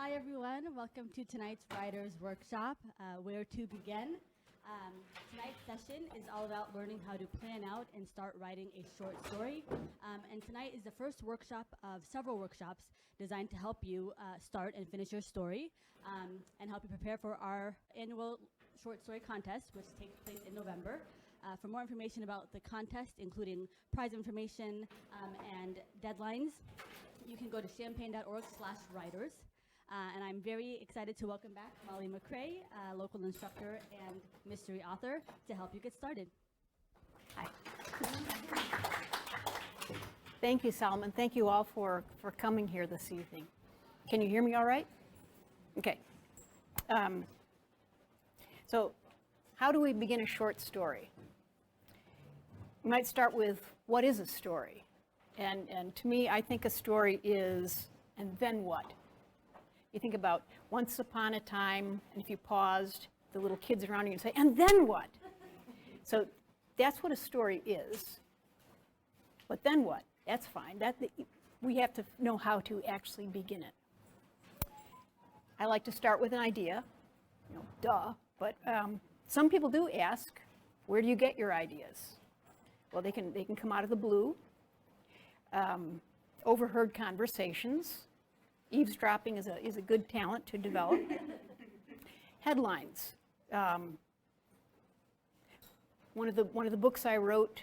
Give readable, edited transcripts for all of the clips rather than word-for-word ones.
Hi everyone, welcome to tonight's Writers Workshop, Where to Begin. Tonight's session is all about learning how to plan out and start writing a short story. And tonight is the first workshop of several workshops designed to help you start and finish your story and help you prepare for our annual short story contest, which takes place in November. For more information about the contest, including prize information and deadlines, you can go to champaign.org/writers. And I'm very excited to welcome back Molly MacRae, local instructor and mystery author, to help you get started. Hi. Thank you, Solomon. Thank you all for coming here this evening. Can you hear me all right? Okay. So how do we begin a short story? We might start with, what is a story? And to me, I think a story is, and then what? You think about once upon a time, and if you paused, the little kids around you and say, and then what? So that's what a story is. But then what? That's fine. We have to know how to actually begin it. I like to start with an idea, duh. But some people do ask, where do you get your ideas? Well, they can come out of the blue. Overheard conversations. Eavesdropping is a good talent to develop. Headlines. One of the books I wrote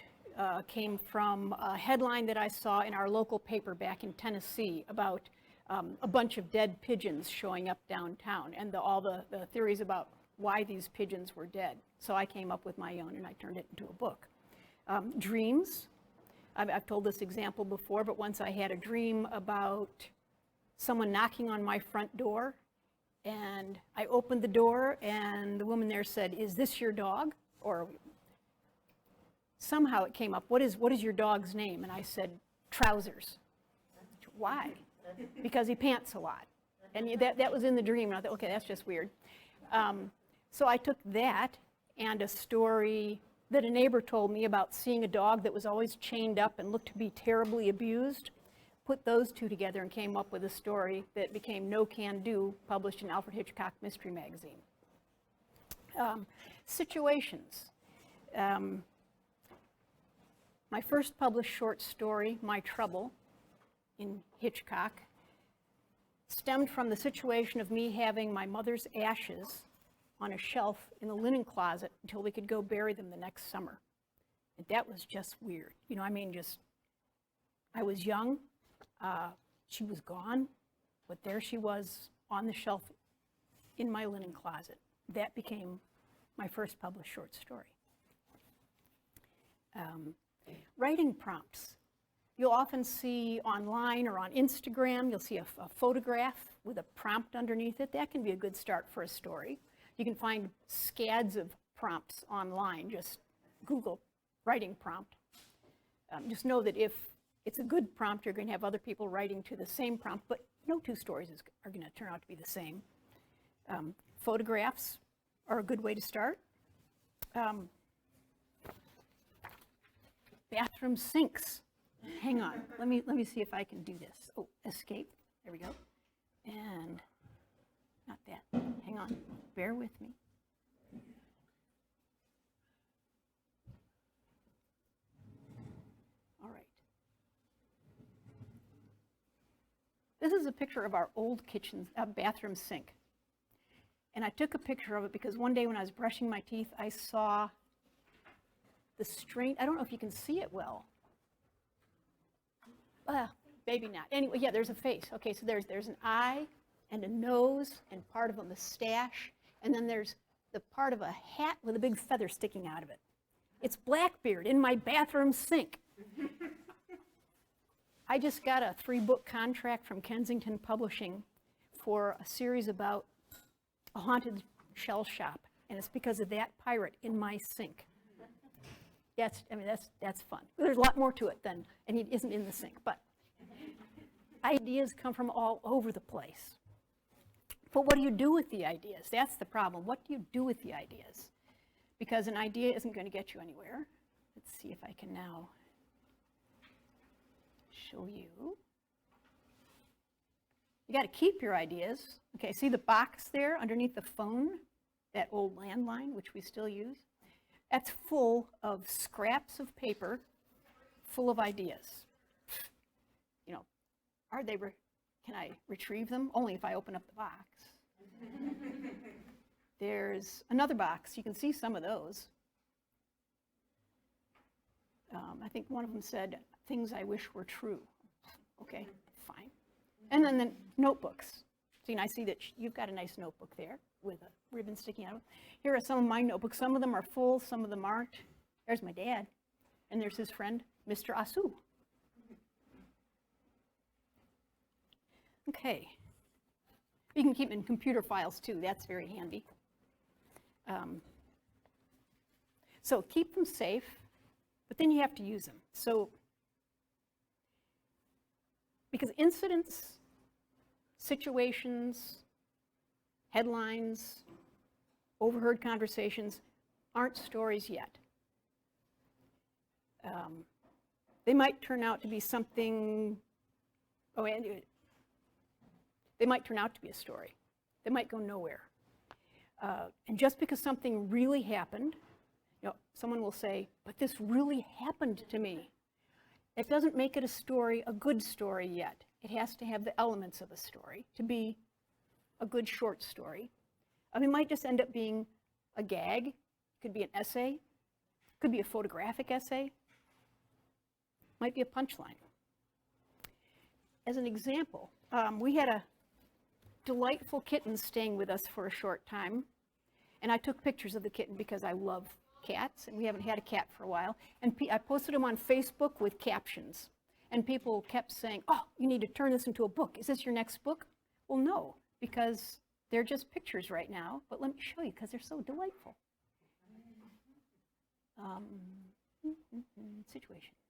came from a headline that I saw in our local paper back in Tennessee about a bunch of dead pigeons showing up downtown, and all the theories about why these pigeons were dead. So I came up with my own, and I turned it into a book. Dreams. I've told this example before, but once I had a dream about someone knocking on my front door, and I opened the door, and the woman there said, "Is this your dog?" Or somehow it came up, what is your dog's name? And I said, Trousers. Why? Because he pants a lot. And that was in the dream, and I thought, okay, that's just weird. So I took that and a story that a neighbor told me about seeing a dog that was always chained up and looked to be terribly abused, put those two together and came up with a story that became No Can Do, published in Alfred Hitchcock Mystery Magazine. Situations. My first published short story, My Trouble, in Hitchcock, stemmed from the situation of me having my mother's ashes on a shelf in the linen closet until we could go bury them the next summer. And that was just weird. I was young. She was gone, but there she was on the shelf in my linen closet. That became my first published short story. Writing prompts. You'll often see online or on Instagram, you'll see a photograph with a prompt underneath it. That can be a good start for a story. You can find scads of prompts online. Just Google writing prompt. Just know that if it's a good prompt, you're going to have other people writing to the same prompt, but no two stories are going to turn out to be the same. Photographs are a good way to start. Bathroom sinks. Hang on, let me see if I can do this. Oh, escape, there we go. And not that, hang on, bear with me. All right. This is a picture of our old bathroom sink. And I took a picture of it because one day when I was brushing my teeth, I saw the strain. I don't know if you can see it well. Maybe not. Anyway, yeah, there's a face. Okay, so there's an eye and a nose and part of a mustache, and then there's the part of a hat with a big feather sticking out of it. It's Blackbeard in my bathroom sink. I just got a 3-book contract from Kensington Publishing for a series about a haunted shell shop, and it's because of that pirate in my sink. That's fun. There's a lot more to it than, and he isn't in the sink, but ideas come from all over the place. But what do you do with the ideas? That's the problem. What do you do with the ideas? Because an idea isn't going to get you anywhere. Let's see if I can now show you. You got to keep your ideas. Okay, see the box there underneath the phone, that old landline, which we still use? That's full of scraps of paper, full of ideas. You know, can I retrieve them? Only if I open up the box. There's another box. You can see some of those. I think one of them said, "Things I wish were true." Okay, fine. And then the notebooks. See, and I see that you've got a nice notebook there with a ribbon sticking out. Here are some of my notebooks. Some of them are full, some of them aren't. There's my dad, and there's his friend, Mr. Asu. Okay. You can keep them in computer files too. That's very handy. So keep them safe, but then you have to use them. So, because incidents, situations, headlines, overheard conversations aren't stories yet. They might turn out to be something, they might turn out to be a story. They might go nowhere. And just because something really happened, you know, someone will say, "But this really happened to me." It doesn't make it a story, a good story yet. It has to have the elements of a story to be a good short story. It might just end up being a gag. It could be an essay. It could be a photographic essay. It might be a punchline. As an example, we had a delightful kitten staying with us for a short time, and I took pictures of the kitten because I love cats, and we haven't had a cat for a while, and I posted them on Facebook with captions, and people kept saying, "Oh, you need to turn this into a book. Is this your next book?" Well, no, because they're just pictures right now, but let me show you because they're so delightful. Situations.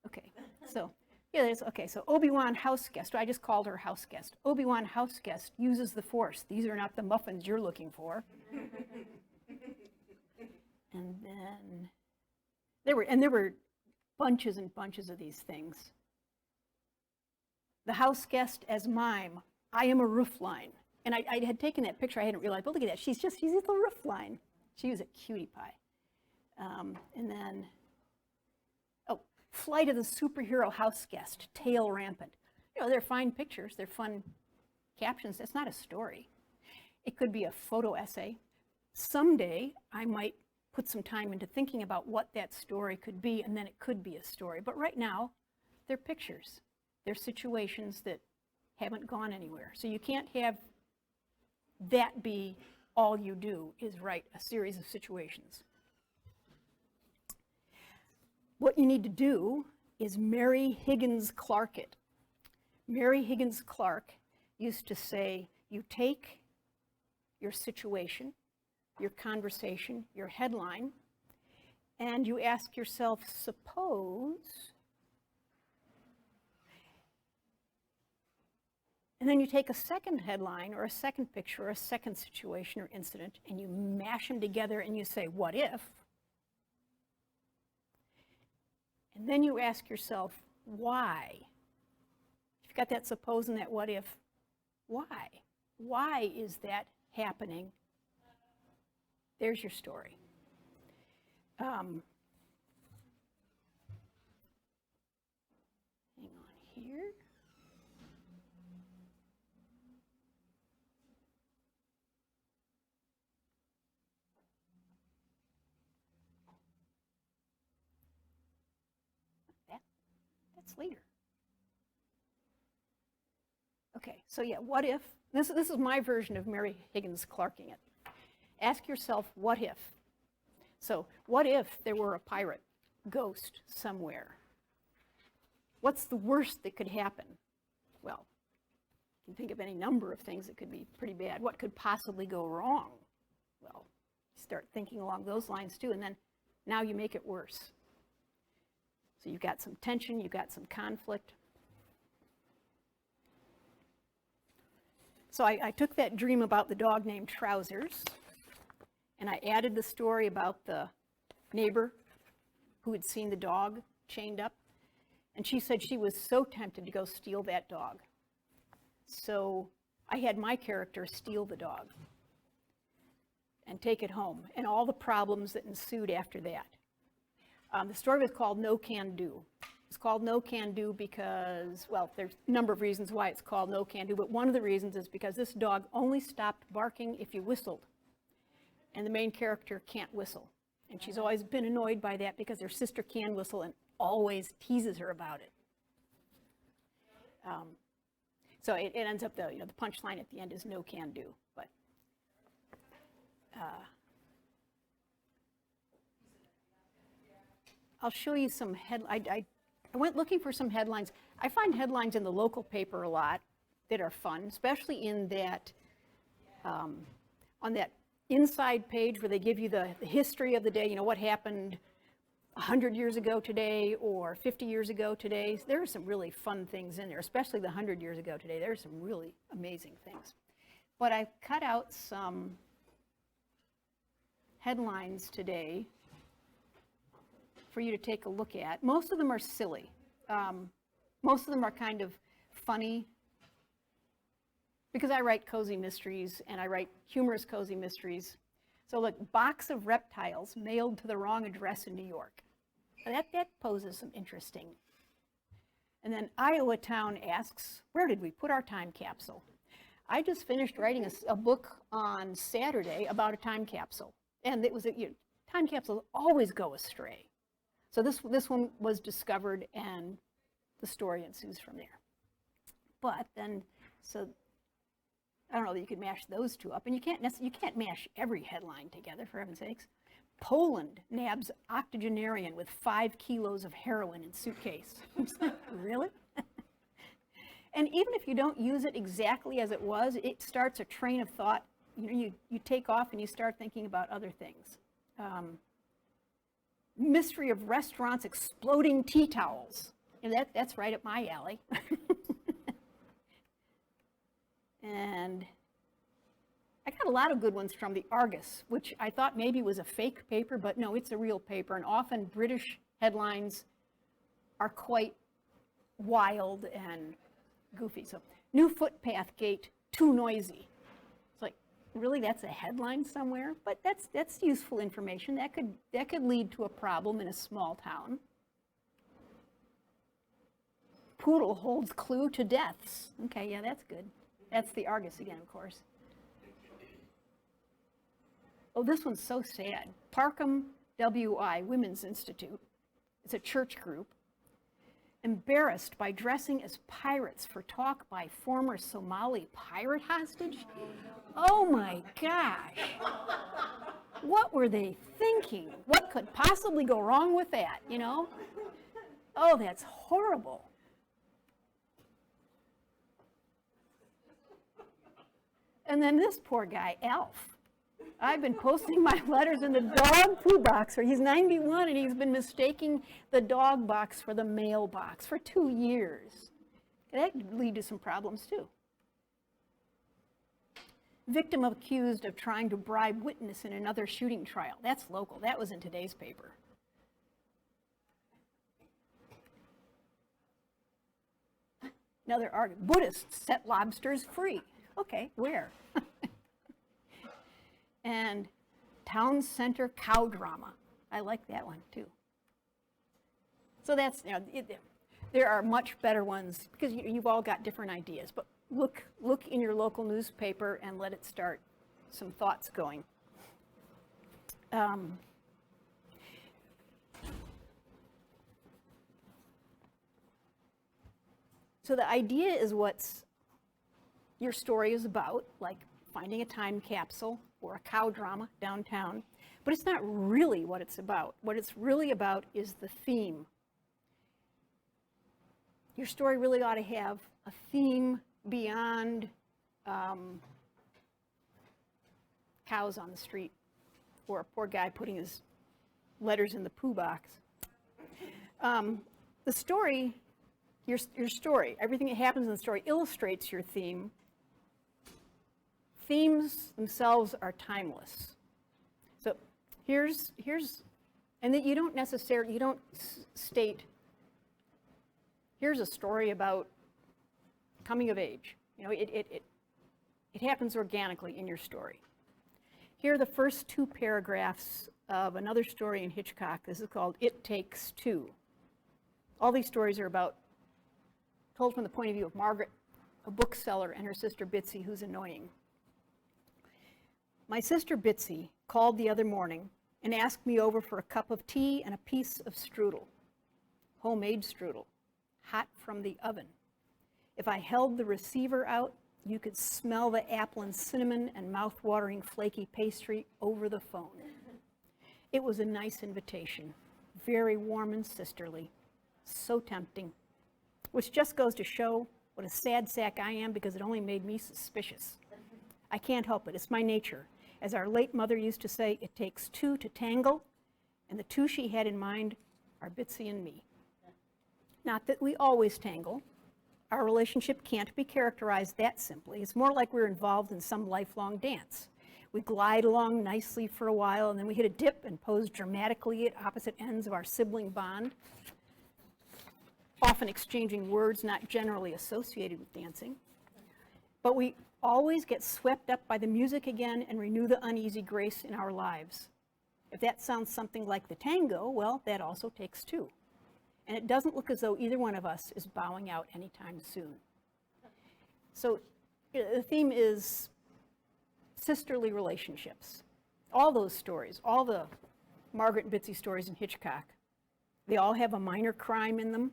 Okay, so yeah, there's, okay, so Obi-Wan house guest. I just called her house guest. Obi-Wan house guest uses the Force. These are not the muffins you're looking for. And then there were bunches and bunches of these things. The house guest as mime. I am a roofline. And I had taken that picture. I hadn't realized, but look at that. She's at the roofline. She was a cutie pie. And then, Flight of the Superhero House Guest, Tail Rampant. You know, they're fine pictures, they're fun captions. That's not a story. It could be a photo essay. Someday, I might put some time into thinking about what that story could be, and then it could be a story. But right now, they're pictures. They're situations that haven't gone anywhere. So you can't have that be all you do, is write a series of situations. What you need to do is Mary Higgins Clark it. Mary Higgins Clark used to say, you take your situation, your conversation, your headline, and you ask yourself, suppose, and then you take a second headline or a second picture or a second situation or incident, and you mash them together and you say, what if? And then you ask yourself, why? If you've got that suppose and that what if, why? Why is that happening? There's your story. Hang on here. That's later. Okay, so yeah, what if? This is my version of Mary Higgins Clarking it. Ask yourself, what if? So, what if there were a pirate ghost somewhere? What's the worst that could happen? Well, you can think of any number of things that could be pretty bad. What could possibly go wrong? Well, start thinking along those lines too, and then now you make it worse. So you've got some tension, you've got some conflict. So I took that dream about the dog named Trousers, and I added the story about the neighbor who had seen the dog chained up. And she said she was so tempted to go steal that dog. So I had my character steal the dog and take it home, and all the problems that ensued after that. The story was called No Can Do. It's called No Can Do because, well, there's a number of reasons why it's called No Can Do, but one of the reasons is because this dog only stopped barking if you whistled. And the main character can't whistle. And she's always been annoyed by that because her sister can whistle and always teases her about it. So it ends up, the punchline at the end is No Can Do. But I'll show you some I went looking for some headlines. I find headlines in the local paper a lot that are fun, especially in that, on that inside page where they give you the history of the day, what happened 100 years ago today or 50 years ago today. There are some really fun things in there, especially the 100 years ago today. There are some really amazing things. But I've cut out some headlines today for you to take a look at. Most of them are silly. Most of them are kind of funny, because I write cozy mysteries and I write humorous cozy mysteries. So look, box of reptiles mailed to the wrong address in New York. That poses some interesting. And then Iowa Town asks, where did we put our time capsule? I just finished writing a book on Saturday about a time capsule. And it was time capsules always go astray. So this one was discovered, and the story ensues from there. But then, so I don't know that you could mash those two up, and you can't mash every headline together, for heaven's sakes. Poland nabs octogenarian with 5 kilos of heroin in suitcase. Really? And even if you don't use it exactly as it was, it starts a train of thought. You take off and you start thinking about other things. Mystery of restaurants exploding tea towels. That's right up my alley. And I got a lot of good ones from the Argus, which I thought maybe was a fake paper, but no, it's a real paper. And often British headlines are quite wild and goofy. So, new footpath gate, too noisy. It's like, really, that's a headline somewhere? But that's useful information. That could lead to a problem in a small town. Poodle holds clue to deaths. Okay, yeah, that's good. That's the Argus again, of course. Oh, this one's so sad. Parkham WI, Women's Institute. It's a church group. Embarrassed by dressing as pirates for talk by former Somali pirate hostage? Oh my gosh. What were they thinking? What could possibly go wrong with that, Oh, that's horrible. And then this poor guy, Alf. I've been posting my letters in the dog poo box. He's 91 and he's been mistaking the dog box for the mailbox for 2 years. That could lead to some problems too. Victim accused of trying to bribe witness in another shooting trial. That's local. That was in today's paper. Another argument. Buddhists set lobsters free. Okay, where? And town center cow drama. I like that one too. So that's, there are much better ones because you've all got different ideas. But look in your local newspaper and let it start some thoughts going. So the idea is what's your story is about, like finding a time capsule or a cow drama downtown, but it's not really what it's about. What it's really about is the theme. Your story really ought to have a theme beyond cows on the street or a poor guy putting his letters in the poo box. The story, your story, everything that happens in the story illustrates your theme. Themes themselves are timeless. So here's, and that you don't state Here's a story about coming of age. You know, it happens organically in your story. Here are the first 2 paragraphs of another story in Hitchcock. This is called It Takes Two. All these stories are told from the point of view of Margaret, a bookseller, and her sister Bitsy, who's annoying. My sister Bitsy called the other morning and asked me over for a cup of tea and a piece of strudel, homemade strudel, hot from the oven. If I held the receiver out, you could smell the apple and cinnamon and mouth-watering flaky pastry over the phone. It was a nice invitation, very warm and sisterly, so tempting, which just goes to show what a sad sack I am because it only made me suspicious. I can't help it, it's my nature. As our late mother used to say, it takes 2 to tangle, and the 2 she had in mind are Bitsy and me. Not that we always tangle. Our relationship can't be characterized that simply. It's more like we're involved in some lifelong dance. We glide along nicely for a while, and then we hit a dip and pose dramatically at opposite ends of our sibling bond, often exchanging words not generally associated with dancing. But we always get swept up by the music again and renew the uneasy grace in our lives. If that sounds something like the tango, well, that also takes 2. And it doesn't look as though either one of us is bowing out anytime soon. So the theme is sisterly relationships. All those stories, all the Margaret and Bitsy stories in Hitchcock, they all have a minor crime in them.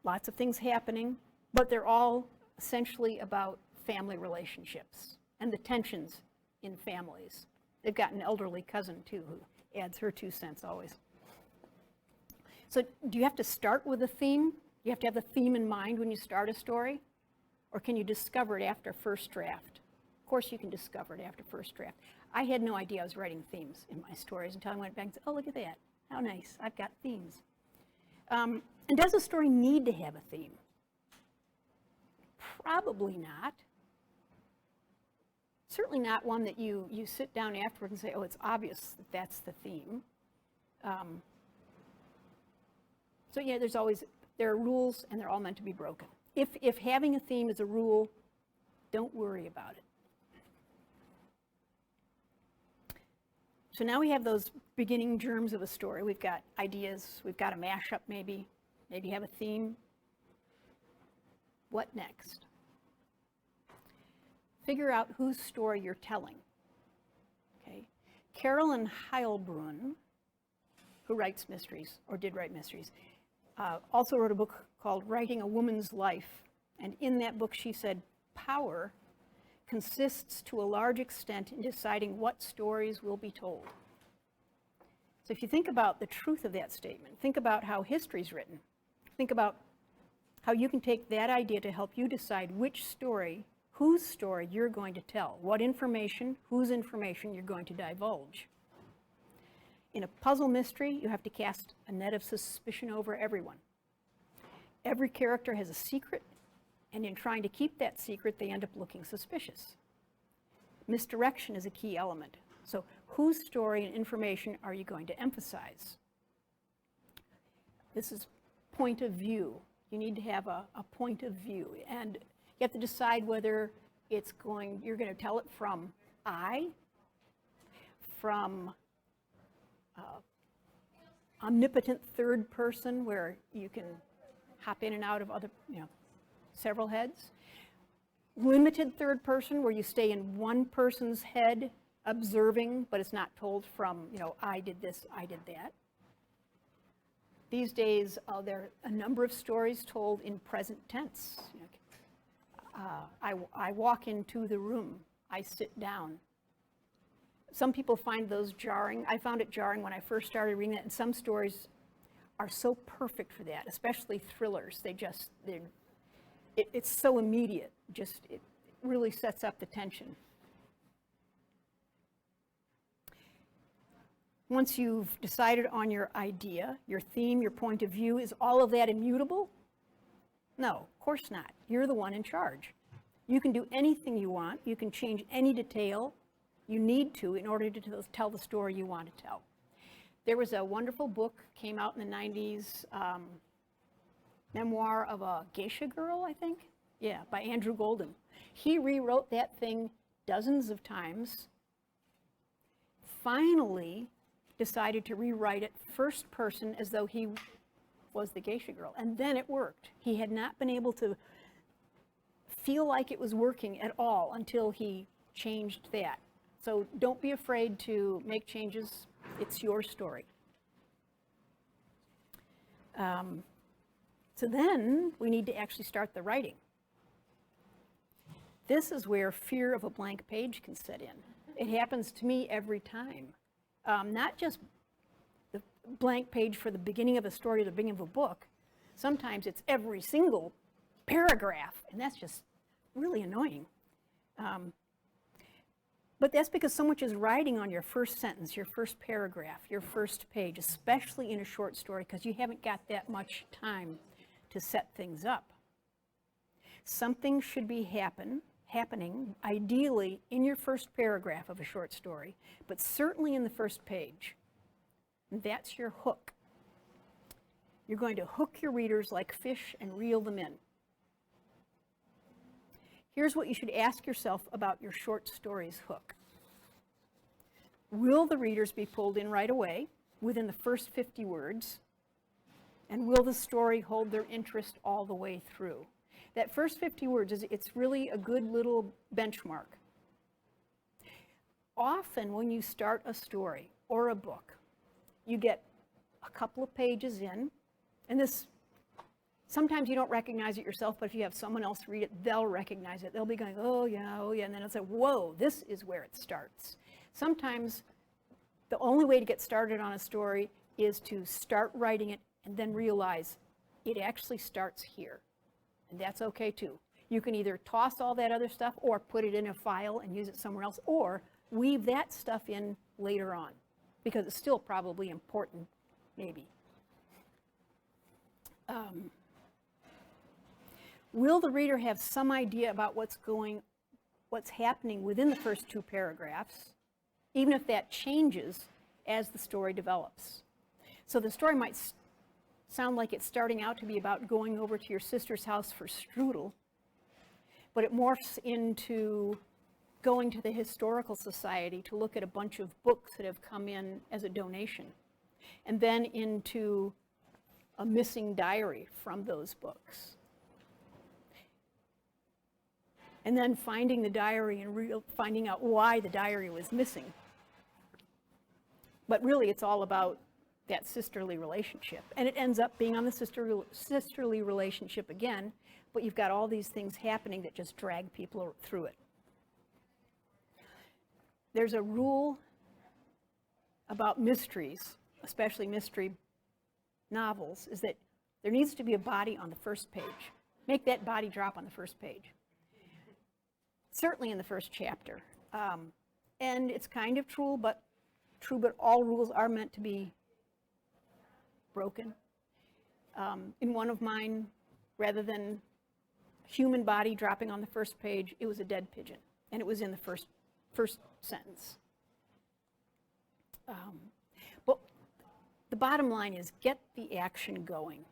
Lots of things happening, but they're all essentially about family relationships and the tensions in families. They've got an elderly cousin, too, who adds her 2 cents always. So do you have to start with a theme? You have to have the theme in mind when you start a story? Or can you discover it after first draft? Of course you can discover it after first draft. I had no idea I was writing themes in my stories until I went back and said, oh, look at that. How nice. I've got themes. And does a story need to have a theme? Probably not. Certainly not one that you sit down afterward and say, oh, it's obvious that that's the theme. So yeah, there are rules, and they're all meant to be broken. If having a theme is a rule, don't worry about it. So now we have those beginning germs of a story. We've got ideas, we've got a mashup maybe have a theme. What next? Figure out whose story you're telling. Okay. Carolyn Heilbrunn, who writes mysteries, or did write mysteries, also wrote a book called Writing a Woman's Life. And in that book she said, power consists to a large extent in deciding what stories will be told. So if you think about the truth of that statement, think about how history's written, think about how you can take that idea to help you decide which story, whose story you're going to tell, what information, whose information you're going to divulge. In a puzzle mystery, you have to cast a net of suspicion over everyone. Every character has a secret, and in trying to keep that secret, they end up looking suspicious. Misdirection is a key element. So whose story and information are you going to emphasize? This is point of view. You need to have a point of view, and you have to decide whether you're going to tell it from I, from omnipotent third person where you can hop in and out of other, several heads. Limited third person where you stay in one person's head observing, but it's not told from, I did this, I did that. These days, there are a number of stories told in present tense. I walk into the room, I sit down. Some people find those jarring. I found it jarring when I first started reading that, and some stories are so perfect for that, especially thrillers. It's so immediate, it really sets up the tension. Once you've decided on your idea, your theme, your point of view, is all of that immutable? No, of course not. You're the one in charge. You can do anything you want. You can change any detail you need to in order to tell the story you want to tell. There was a wonderful book, came out in the 90s, Memoir of a Geisha Girl, I think. Yeah, by Andrew Golden. He rewrote that thing dozens of times. Finally decided to rewrite it first person as though he was the Geisha Girl. And then it worked. He had not been able to feel like it was working at all until he changed that. So don't be afraid to make changes. It's your story. So then we need to actually start the writing. This is where fear of a blank page can set in. It happens to me every time. Not just the blank page for the beginning of a story or the beginning of a book. Sometimes it's every single paragraph, and that's just really annoying. But that's because so much is riding on your first sentence, your first paragraph, your first page, especially in a short story, because you haven't got that much time to set things up. Something should be happening, ideally in your first paragraph of a short story, but certainly in the first page. And that's your hook. You're going to hook your readers like fish and reel them in. Here's what you should ask yourself about your short story's hook. Will the readers be pulled in right away within the first 50 words? And will the story hold their interest all the way through? That first 50 words, it's really a good little benchmark. Often when you start a story or a book, you get a couple of pages in, and this, sometimes you don't recognize it yourself, but if you have someone else read it, they'll recognize it. They'll be going, oh yeah, and then it's like, whoa, this is where it starts. Sometimes the only way to get started on a story is to start writing it and then realize it actually starts here. And that's okay too. You can either toss all that other stuff or put it in a file and use it somewhere else, or weave that stuff in later on, because it's still probably important, maybe. Will the reader have some idea about what's happening within the first two paragraphs, even if that changes as the story develops? So the story might sound like it's starting out to be about going over to your sister's house for strudel, but it morphs into going to the Historical Society to look at a bunch of books that have come in as a donation, and then into a missing diary from those books. And then finding the diary and finding out why the diary was missing. But really, it's all about that sisterly relationship. And it ends up being on the sisterly relationship again, but you've got all these things happening that just drag people through it. There's a rule about mysteries, especially mystery novels, is that there needs to be a body on the first page. Make that body drop on the first page. Certainly in the first chapter. And it's kind of true, but all rules are meant to be broken. In one of mine, rather than human body dropping on the first page, it was a dead pigeon, and it was in the first sentence. But the bottom line is get the action going.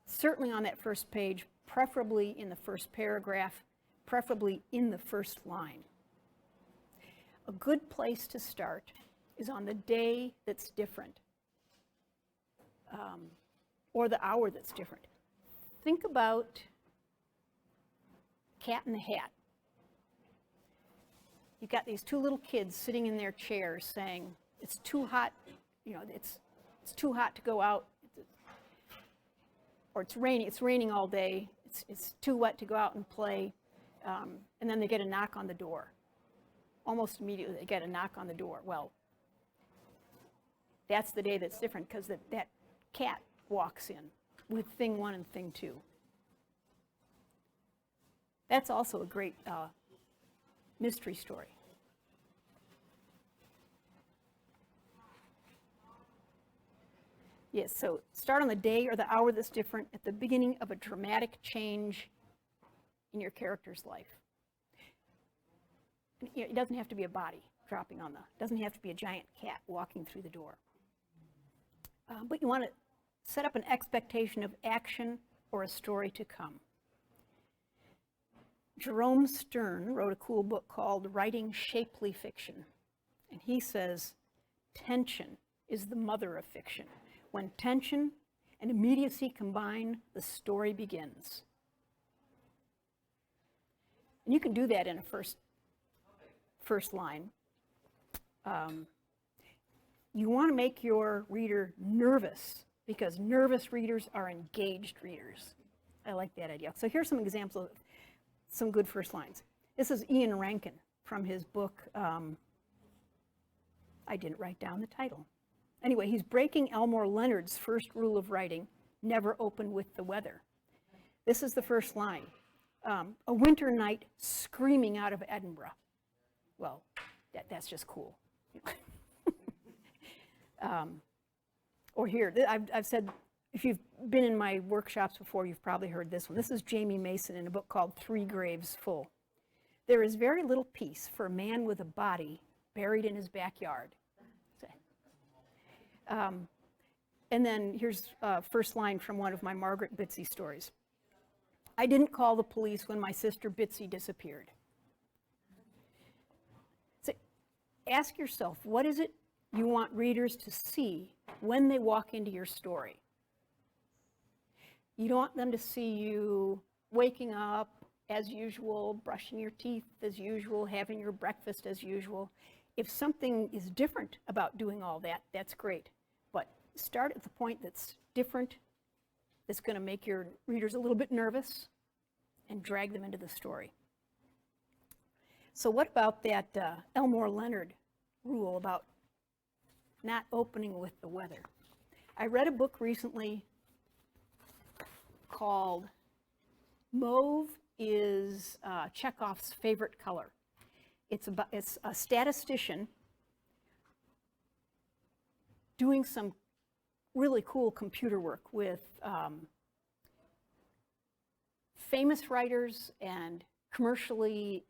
Certainly on that first page, preferably in the first paragraph, preferably in the first line. A good place to start is on the day that's different, or the hour that's different. Think about Cat in the Hat. You've got these two little kids sitting in their chairs saying, it's too hot, it's too hot to go out, or it's raining all day, it's too wet to go out and play, and then they get a knock on the door. Almost immediately they get a knock on the door. Well, that's the day that's different, because that cat walks in with thing one and thing two. That's also a great mystery story. Yes, so start on the day or the hour that's different at the beginning of a dramatic change in your character's life. It doesn't have to be a body dropping on it doesn't have to be a giant cat walking through the door. But you want to set up an expectation of action or a story to come. Jerome Stern wrote a cool book called Writing Shapely Fiction. And he says, tension is the mother of fiction. When tension and immediacy combine, the story begins. And you can do that in a first line. You want to make your reader nervous, because nervous readers are engaged readers. I like that idea. So here's some examples of some good first lines. This is Ian Rankin from his book, I didn't write down the title. Anyway, he's breaking Elmore Leonard's first rule of writing, never open with the weather. This is the first line. A winter night screaming out of Edinburgh. Well, that's just cool. Or here, I've said, if you've been in my workshops before, you've probably heard this one. This is Jamie Mason in a book called 3 Graves Full. There is very little peace for a man with a body buried in his backyard. And then here's first line from one of my Margaret Bitsy stories. I didn't call the police when my sister Bitsy disappeared. So ask yourself, what is it you want readers to see when they walk into your story? You don't want them to see you waking up as usual, brushing your teeth as usual, having your breakfast as usual. If something is different about doing all that, that's great. But start at the point that's different, that's going to make your readers a little bit nervous, and drag them into the story. So what about that Elmore Leonard rule about not opening with the weather? I read a book recently called Mauve is Chekhov's Favorite Color. It's a statistician doing some really cool computer work with famous writers and commercially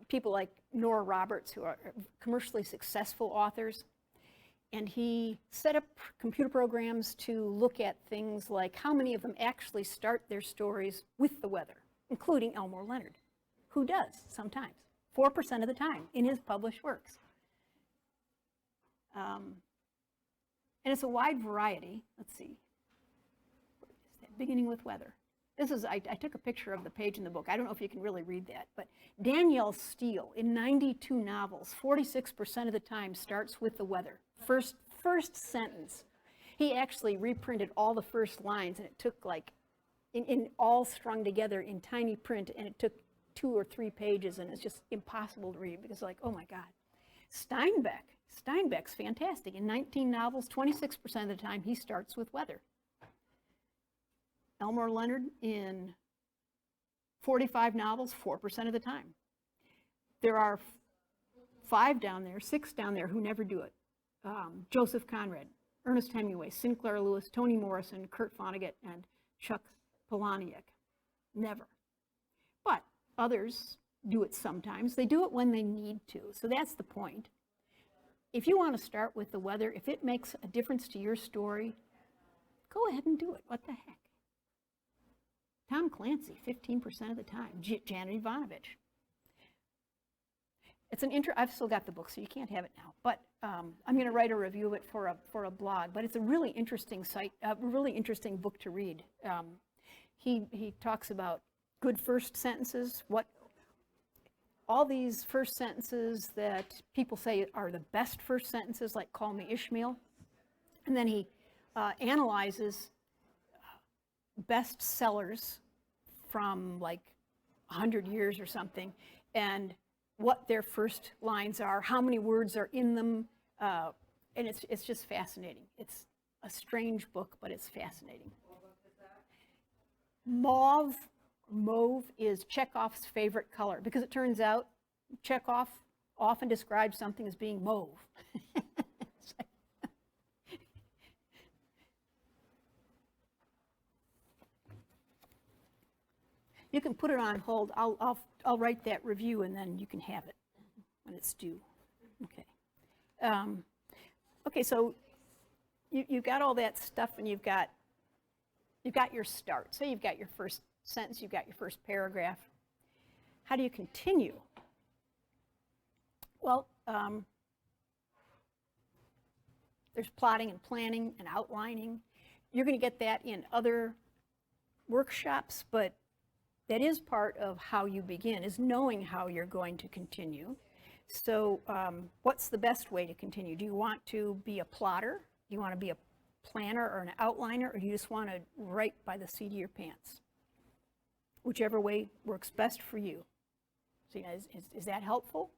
people like Nora Roberts, who are commercially successful authors. And he set up computer programs to look at things like how many of them actually start their stories with the weather, including Elmore Leonard, who does sometimes, 4% of the time in his published works. And it's a wide variety. Let's see. Beginning with weather. This is, I took a picture of the page in the book. I don't know if you can really read that, but Danielle Steele, in 92 novels, 46% of the time starts with the weather. First sentence. He actually reprinted all the first lines, and it took like, in all strung together in tiny print, and it took 2 or 3 pages, and it's just impossible to read because like, oh my God. Steinbeck's fantastic. In 19 novels, 26% of the time, he starts with weather. Elmore Leonard, in 45 novels, 4% of the time. There are 6 down there who never do it. Joseph Conrad, Ernest Hemingway, Sinclair Lewis, Toni Morrison, Kurt Vonnegut, and Chuck Palahniuk. Never. But others do it sometimes. They do it when they need to. So that's the point. If you want to start with the weather, if it makes a difference to your story, go ahead and do it. What the heck? Tom Clancy, 15% of the time. Janet Ivanovich. It's I've still got the book, so you can't have it now. But I'm going to write a review of it for a blog. But it's a really interesting really interesting book to read. He talks about good first sentences, all these first sentences that people say are the best first sentences, like "Call me Ishmael," and then he analyzes bestsellers from like 100 years or something, and what their first lines are, how many words are in them, and it's just fascinating. It's a strange book, but it's fascinating. Mauve is Chekhov's favorite color, because it turns out Chekhov often describes something as being mauve. You can put it on hold. I'll write that review, and then you can have it when it's due. Okay. Okay. So you've got all that stuff, and you've got your start. Say you've got your first sentence, you've got your first paragraph. How do you continue? Well, there's plotting and planning and outlining. You're going to get that in other workshops, but that is part of how you begin, is knowing how you're going to continue. So what's the best way to continue? Do you want to be a plotter? Do you want to be a planner or an outliner, or do you just want to write by the seat of your pants? Whichever way works best for you. So, is that helpful?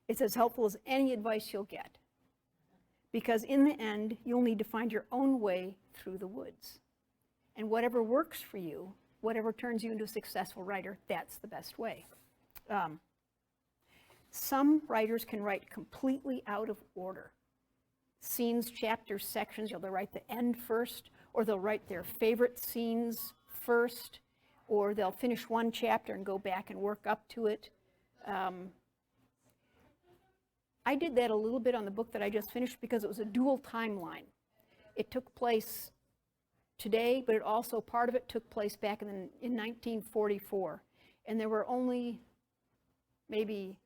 It's as helpful as any advice you'll get. Because in the end, you'll need to find your own way through the woods. And whatever works for you, whatever turns you into a successful writer, that's the best way. Some writers can write completely out of order. Scenes, chapters, sections, they'll write the end first, or they'll write their favorite scenes first, or they'll finish one chapter and go back and work up to it. I did that a little bit on the book that I just finished because it was a dual timeline. It took place today, but it also, part of it took place back in 1944. And there were only maybe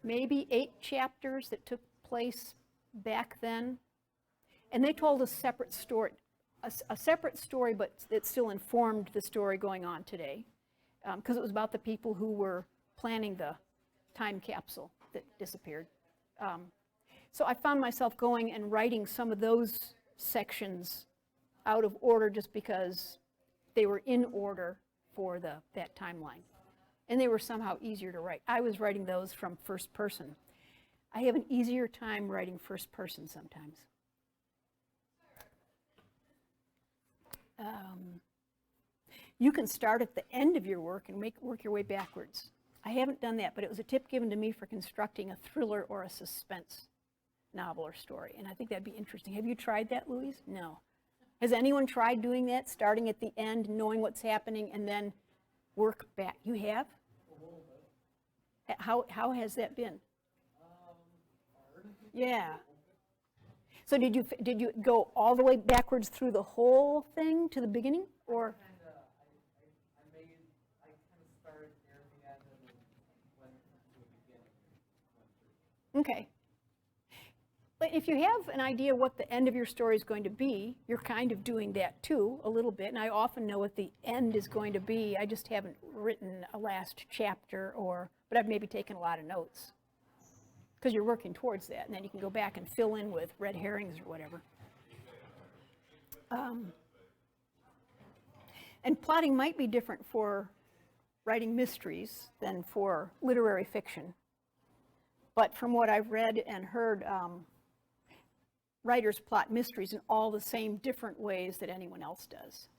8 chapters that took place back then. And they told a separate story, a separate story, but it still informed the story going on today, because it was about the people who were planning the time capsule that disappeared. So I found myself going and writing some of those sections out of order just because they were in order for that timeline. And they were somehow easier to write. I was writing those from first person. I have an easier time writing first person sometimes. You can start at the end of your work and work your way backwards. I haven't done that, but it was a tip given to me for constructing a thriller or a suspense novel or story, and I think that'd be interesting. Have you tried that, Louise? No. Has anyone tried doing that, starting at the end, knowing what's happening, and then work back? You have? A little bit. How has that been? Hard. Yeah. So did you go all the way backwards through the whole thing to the beginning, or? I kind of started near the end and then went to the beginning and went through. Okay. But if you have an idea what the end of your story is going to be, you're kind of doing that too, a little bit. And I often know what the end is going to be. I just haven't written a last chapter, but I've maybe taken a lot of notes. Because you're working towards that, and then you can go back and fill in with red herrings or whatever. And plotting might be different for writing mysteries than for literary fiction. But from what I've read and heard, writers plot mysteries in all the same different ways that anyone else does.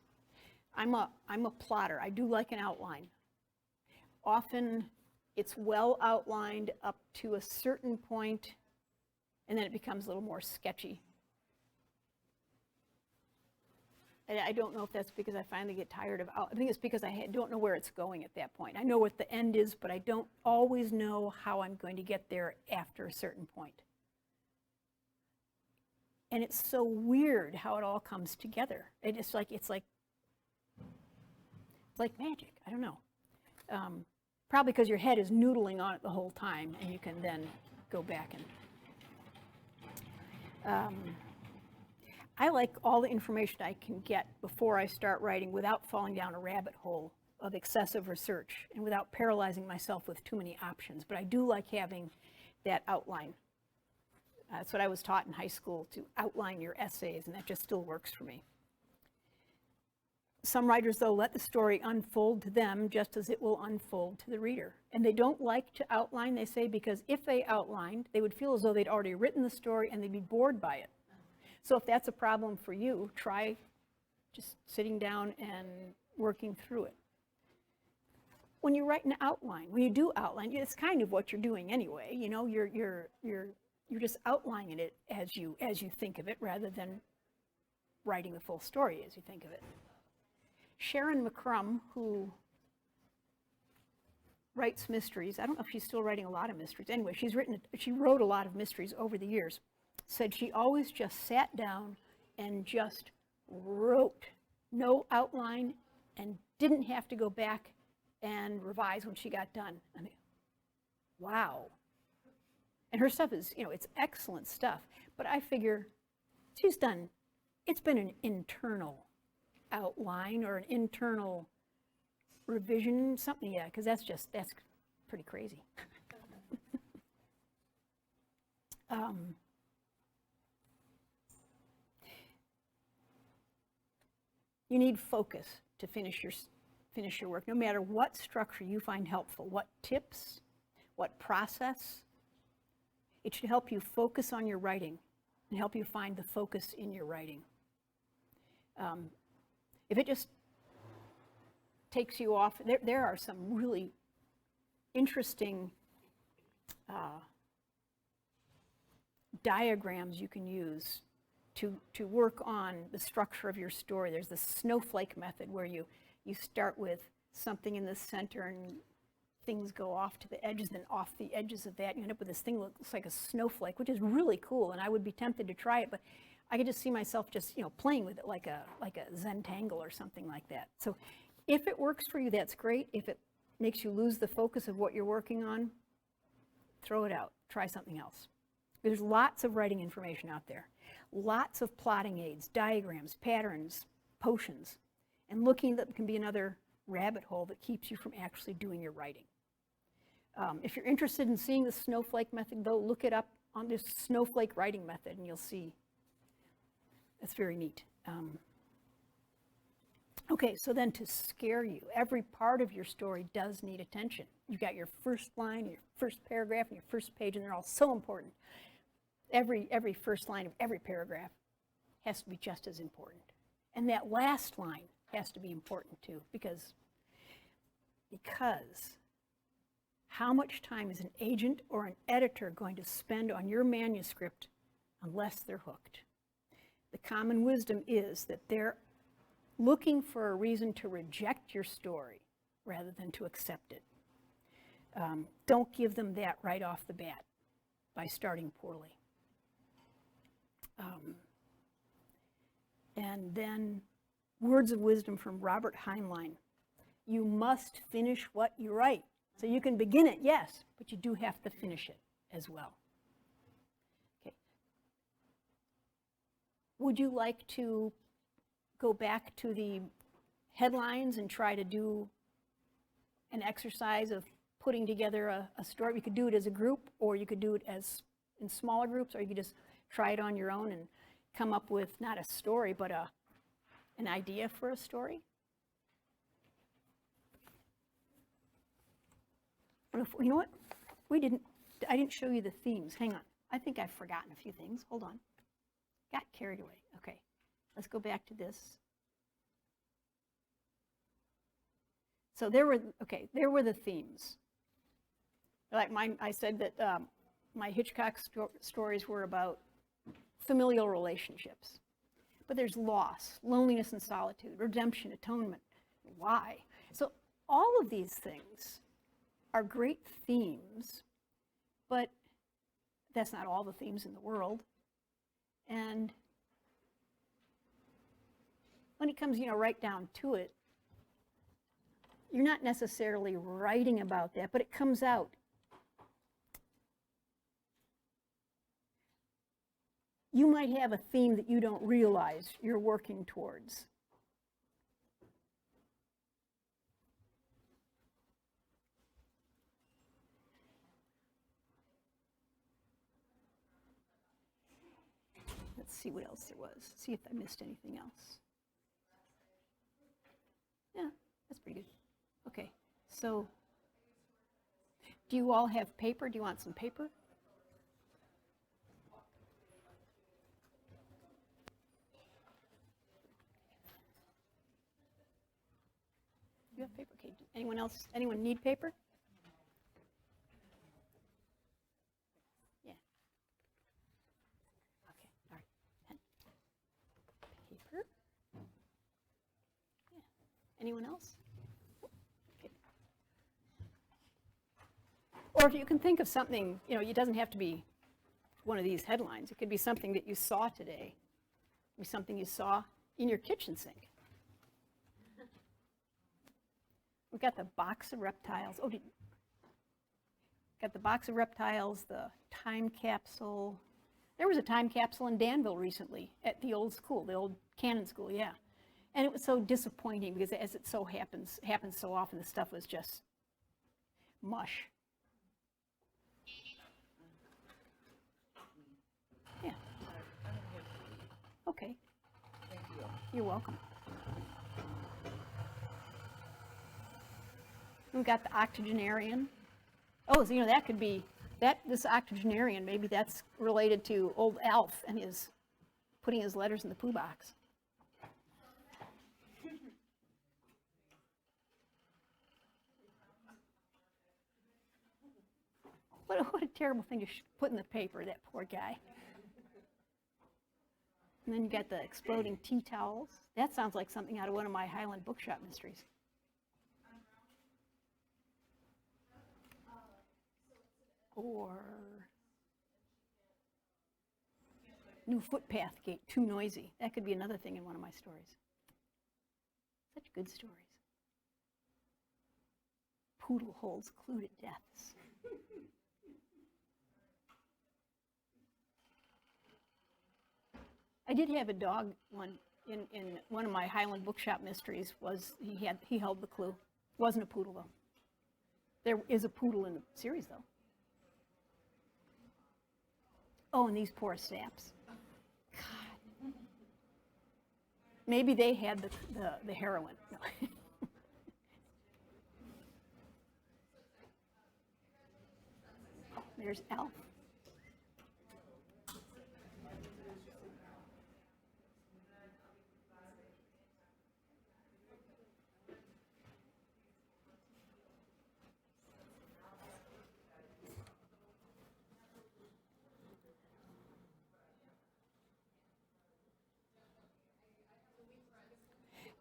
I'm a plotter. I do like an outline. Often it's well outlined up to a certain point, and then it becomes a little more sketchy. And I don't know if that's because I finally get tired of I think it's because I don't know where it's going at that point. I know what the end is, but I don't always know how I'm going to get there after a certain point. And it's so weird how it all comes together. It's like magic. I don't know. Probably because your head is noodling on it the whole time, and you can then go back and. I like all the information I can get before I start writing without falling down a rabbit hole of excessive research and without paralyzing myself with too many options. But I do like having that outline. That's what I was taught in high school, to outline your essays, and that just still works for me. Some writers, though, let the story unfold to them just as it will unfold to the reader. And they don't like to outline, they say, because if they outlined, they would feel as though they'd already written the story and they'd be bored by it. So if that's a problem for you, try just sitting down and working through it. When you write an outline, when you do outline, it's kind of what you're doing anyway. You know, you're just outlining it as you think of it, rather than writing the full story as you think of it. Sharon McCrum, who writes mysteries, I don't know if she's still writing a lot of mysteries. Anyway, she wrote a lot of mysteries over the years. said she always just sat down and just wrote, no outline, and didn't have to go back and revise when she got done. I mean, wow. And her stuff is, it's excellent stuff. But I figure it's been an internal outline or an internal revision, something, yeah, because that's pretty crazy. You need focus to finish your work, no matter what structure you find helpful, what tips, what process. It should help you focus on your writing and help you find the focus in your writing. If it just takes you off, there are some really interesting diagrams you can use to work on the structure of your story. There's the snowflake method where you start with something in the center and things go off to the edges, then off the edges of that you end up with this thing that looks like a snowflake, which is really cool, and I would be tempted to try it, but I could just see myself just playing with it like a Zentangle or something like that. So if it works for you, that's great. If it makes you lose the focus of what you're working on, throw it out. Try something else. There's lots of writing information out there. Lots of plotting aids, diagrams, patterns, potions. And looking at them can be another rabbit hole that keeps you from actually doing your writing. If you're interested in seeing the snowflake method, though, look it up on this snowflake writing method and you'll see. It's very neat. Okay, so then to scare you, every part of your story does need attention. You've got your first line, your first paragraph, and your first page, and they're all so important. Every first line of every paragraph has to be just as important. And that last line has to be important too, because how much time is an agent or an editor going to spend on your manuscript unless they're hooked? The common wisdom is that they're looking for a reason to reject your story rather than to accept it. Don't give them that right off the bat by starting poorly. And then words of wisdom from Robert Heinlein. You must finish what you write. So you can begin it, yes, but you do have to finish it as well. Okay. Would you like to go back to the headlines and try to do an exercise of putting together a story? You could do it as a group, or you could do it in smaller groups, or you could just try it on your own and come up with not a story, but an idea for a story. You know what? I didn't show you the themes. Hang on. I think I've forgotten a few things. Hold on. Got carried away. Okay. Let's go back to this. So there were the themes. Like I said that my Hitchcock stories were about familial relationships. But there's loss, loneliness and solitude, redemption, atonement, why. So all of these things are great themes, but that's not all the themes in the world. And when it comes, right down to it, you're not necessarily writing about that, but it comes out. You might have a theme that you don't realize you're working towards. Let's see what else there was. See if I missed anything else. Yeah, that's pretty good. Okay, so do you all have paper? Do you want some paper? You have paper? Okay. Anyone else? Anyone need paper? Yeah. Okay. All right. Pen. Paper. Yeah. Anyone else? Okay. Or if you can think of something, it doesn't have to be one of these headlines. It could be something that you saw today. It could be something you saw in your kitchen sink. We've got the box of reptiles. Got the box of reptiles, the time capsule. There was a time capsule in Danville recently at the old school, the old Cannon School, yeah. And it was so disappointing because, as it so happens so often, the stuff was just mush. Yeah. Okay. Thank you. You're welcome. We've got the octogenarian. Oh, so, that could be, this octogenarian, maybe that's related to old Alf and his putting his letters in the poo box. What a terrible thing to put in the paper, that poor guy. And then you got the exploding tea towels. That sounds like something out of one of my Highland Bookshop Mysteries. Or new footpath gate, too noisy. That could be another thing in one of my stories. Such good stories. Poodle holds clue to deaths. I did have a dog one in one of my Highland Bookshop Mysteries. He held the clue. Wasn't a poodle though. There is a poodle in the series though. Oh, and these poor saps. God. Maybe they had the heroin. No. There's Alf.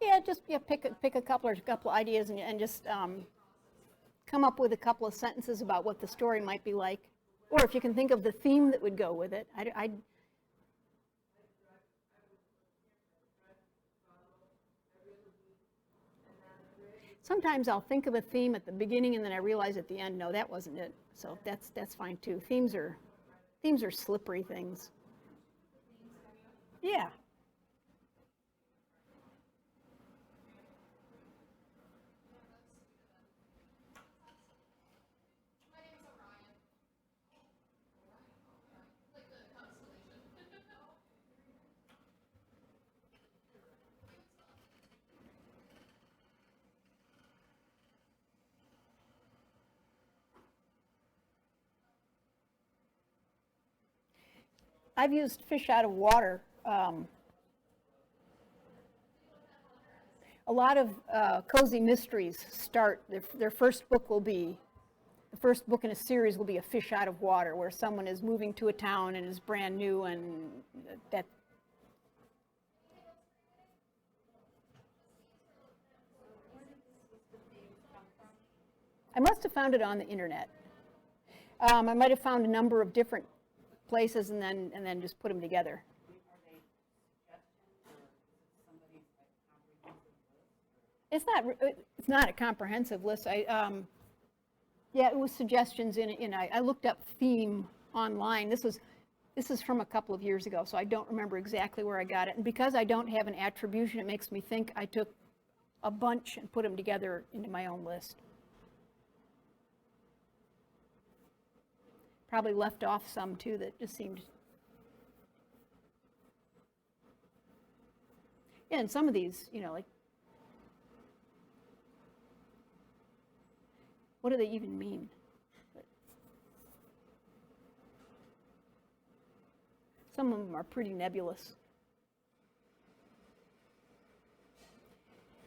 Yeah, just pick a couple ideas and just come up with a couple of sentences about what the story might be like, or if you can think of the theme that would go with it. Sometimes I'll think of a theme at the beginning and then I realize at the end, no, that wasn't it. So that's fine too. Themes are slippery things. Yeah. I've used fish out of water. A lot of cozy mysteries start, their first book will be, the first book in a series will be a fish out of water, where someone is moving to a town and is brand new, and that. I must have found it on the internet. I might have found a number of different places and then just put them together. It's not a comprehensive list. Yeah, it was suggestions I looked up theme online. This is from a couple of years ago, so I don't remember exactly where I got it. And because I don't have an attribution, it makes me think I took a bunch and put them together into my own list. Probably left off some too that just seemed. Yeah, and some of these, like, what do they even mean? Some of them are pretty nebulous.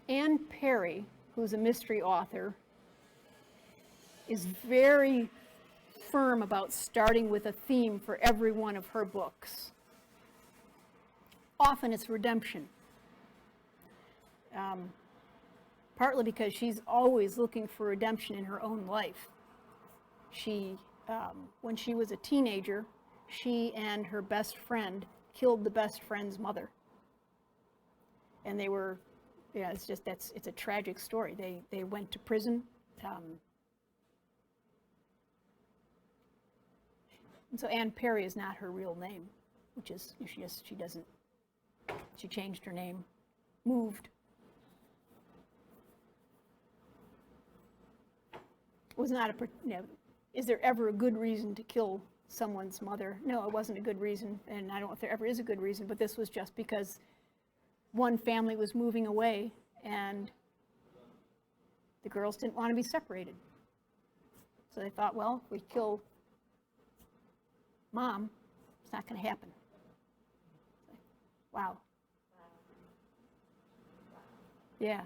Anne Perry, who's a mystery author, is very firm about starting with a theme for every one of her books. Often it's redemption. Partly because she's always looking for redemption in her own life. When she was a teenager, she and her best friend killed the best friend's mother. And they were, yeah, it's a tragic story. They went to prison. And so Anne Perry is not her real name, which is, she changed her name, moved. Was not a, is there ever a good reason to kill someone's mother? No, it wasn't a good reason, and I don't know if there ever is a good reason, but this was just because one family was moving away and the girls didn't want to be separated. So they thought, well, if we kill Mom, it's not going to happen. Wow. Yeah.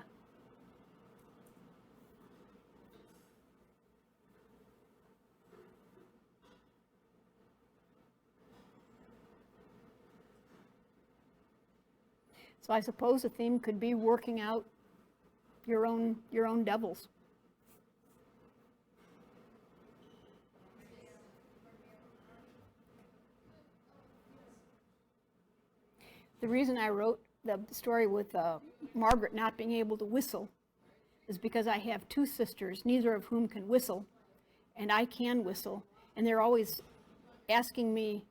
So I suppose the theme could be working out your own devils. The reason I wrote the story with Margaret not being able to whistle is because I have two sisters, neither of whom can whistle, and I can whistle, and they're always asking me,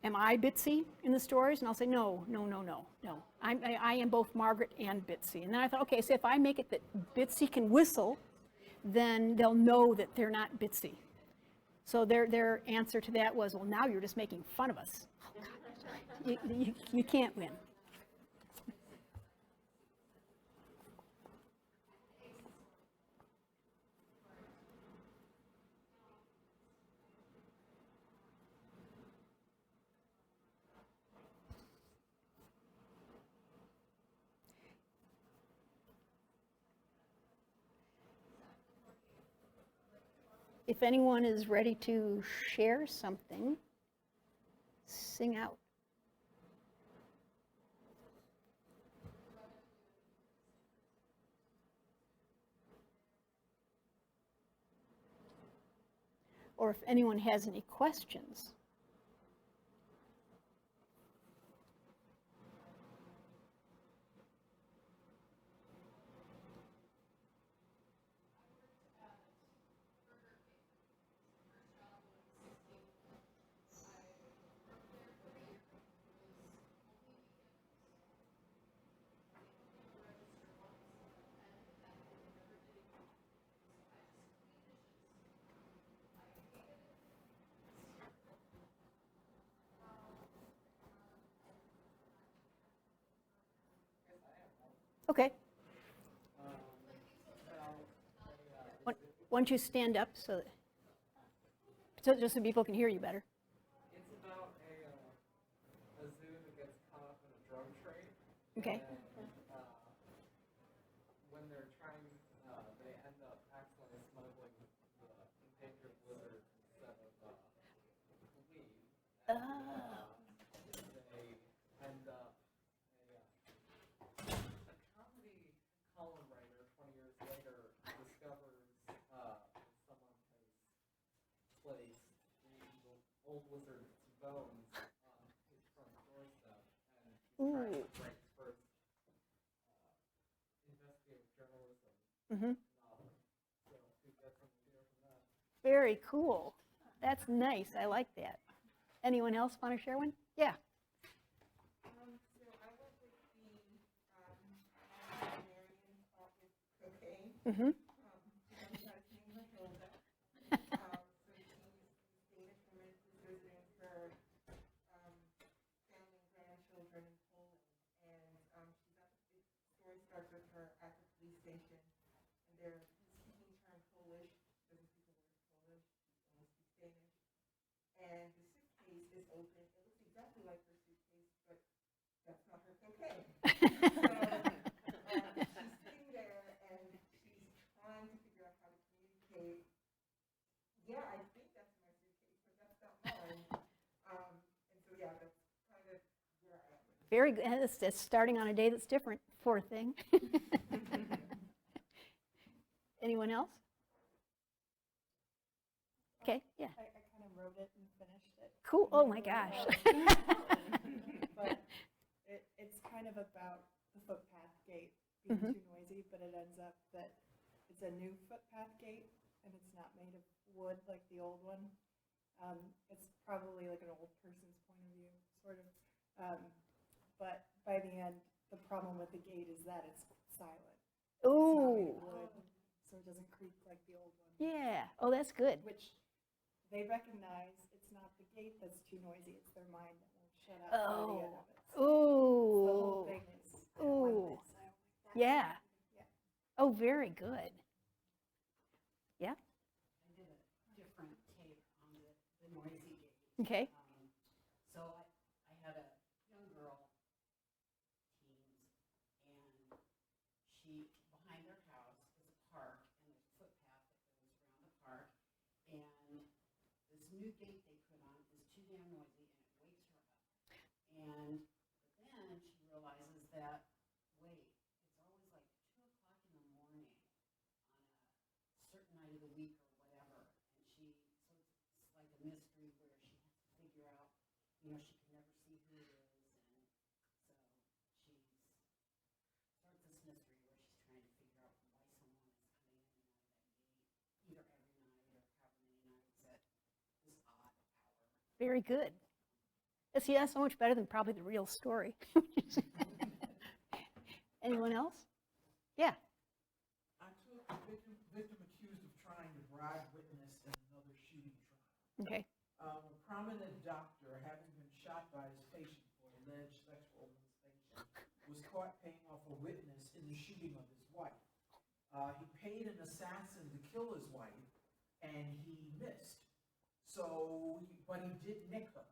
am I Bitsy in the stories? And I'll say, no. I am both Margaret and Bitsy. And then I thought, okay, so if I make it that Bitsy can whistle, then they'll know that they're not Bitsy. So their answer to that was, well, now you're just making fun of us. Oh, God. You can't win. If anyone is ready to share something, sing out. Or if anyone has any questions. Okay. Why don't you stand up so just so people can hear you better? It's about a zoo that gets caught up in a drug trade. Okay. And when they're trying, they end up accidentally smuggling the endangered lizard instead of weed. And, they end up a comedy column writer 20 years later discovers someone has placed the old lizard's bones on his front doorstep, and he's trying to write his first investigative journalism novel. So he gets some idea from that. Very cool. That's nice. I like that. Anyone else want to share one? Yeah. So I went with the librarian with cocaine. Mm-hmm. Sometimes named Matilda. So she's Danish woman who's visiting her family and grandchildren in Poland. And the story starts with her at the police station. And they're speaking to her in Polish. Doesn't speak a word of Polish. She only speaks Danish. And the suitcase is open. It looks exactly like her suitcase, but that's not her cocaine. So she's sitting there and she's trying to figure out how to communicate. Yeah, I think that's my suitcase, but that's not mine. And so yeah, that's kind of where I am. Very good. It's starting on a day that's different. Poor thing. Anyone else? Okay. Yeah. I kind of wrote it and finished it. Cool, oh my gosh. But it's kind of about the footpath gate being Mhm. too noisy, but it ends up that it's a new footpath gate, and it's not made of wood like the old one. It's probably like an old person's point of view, sort of. But by the end, the problem with the gate is that it's silent. It's not made Ooh, of wood, so it doesn't creak like the old one. yeah, oh, that's good. Which they recognize it's not the gate that's too noisy, it's their mind that won't shut up by the end of it. So the whole Ooh, thing is, I don't like ooh. this, I don't like that. Yeah. Yeah. Oh, very good. Yeah, I did a different take on the noisy gate. okay, So I had a young girl, teens, and she, behind their house is a park, and there's a footpath that goes around the park, and this new gate they put on is too damn noisy, and it wakes her up. And but then she realizes that, wait, it's always like 2 o'clock in the morning on a certain night of the week or whatever, and she, so it's like a mystery where she has to figure out, you know, she can never see who it is, and so she starts this mystery where she's trying to figure out why someone is coming in and out of that gate, either every night or however many nights at this odd hour. very good. See, that's so much better than probably the real story. Anyone else? Yeah, I took a victim accused of trying to bribe witness in another shooting trial. okay, A prominent doctor, having been shot by his patient for alleged sexual molestation, was caught paying off a witness in the shooting of his wife. He paid an assassin to kill his wife, and he missed. So, but he did nick her,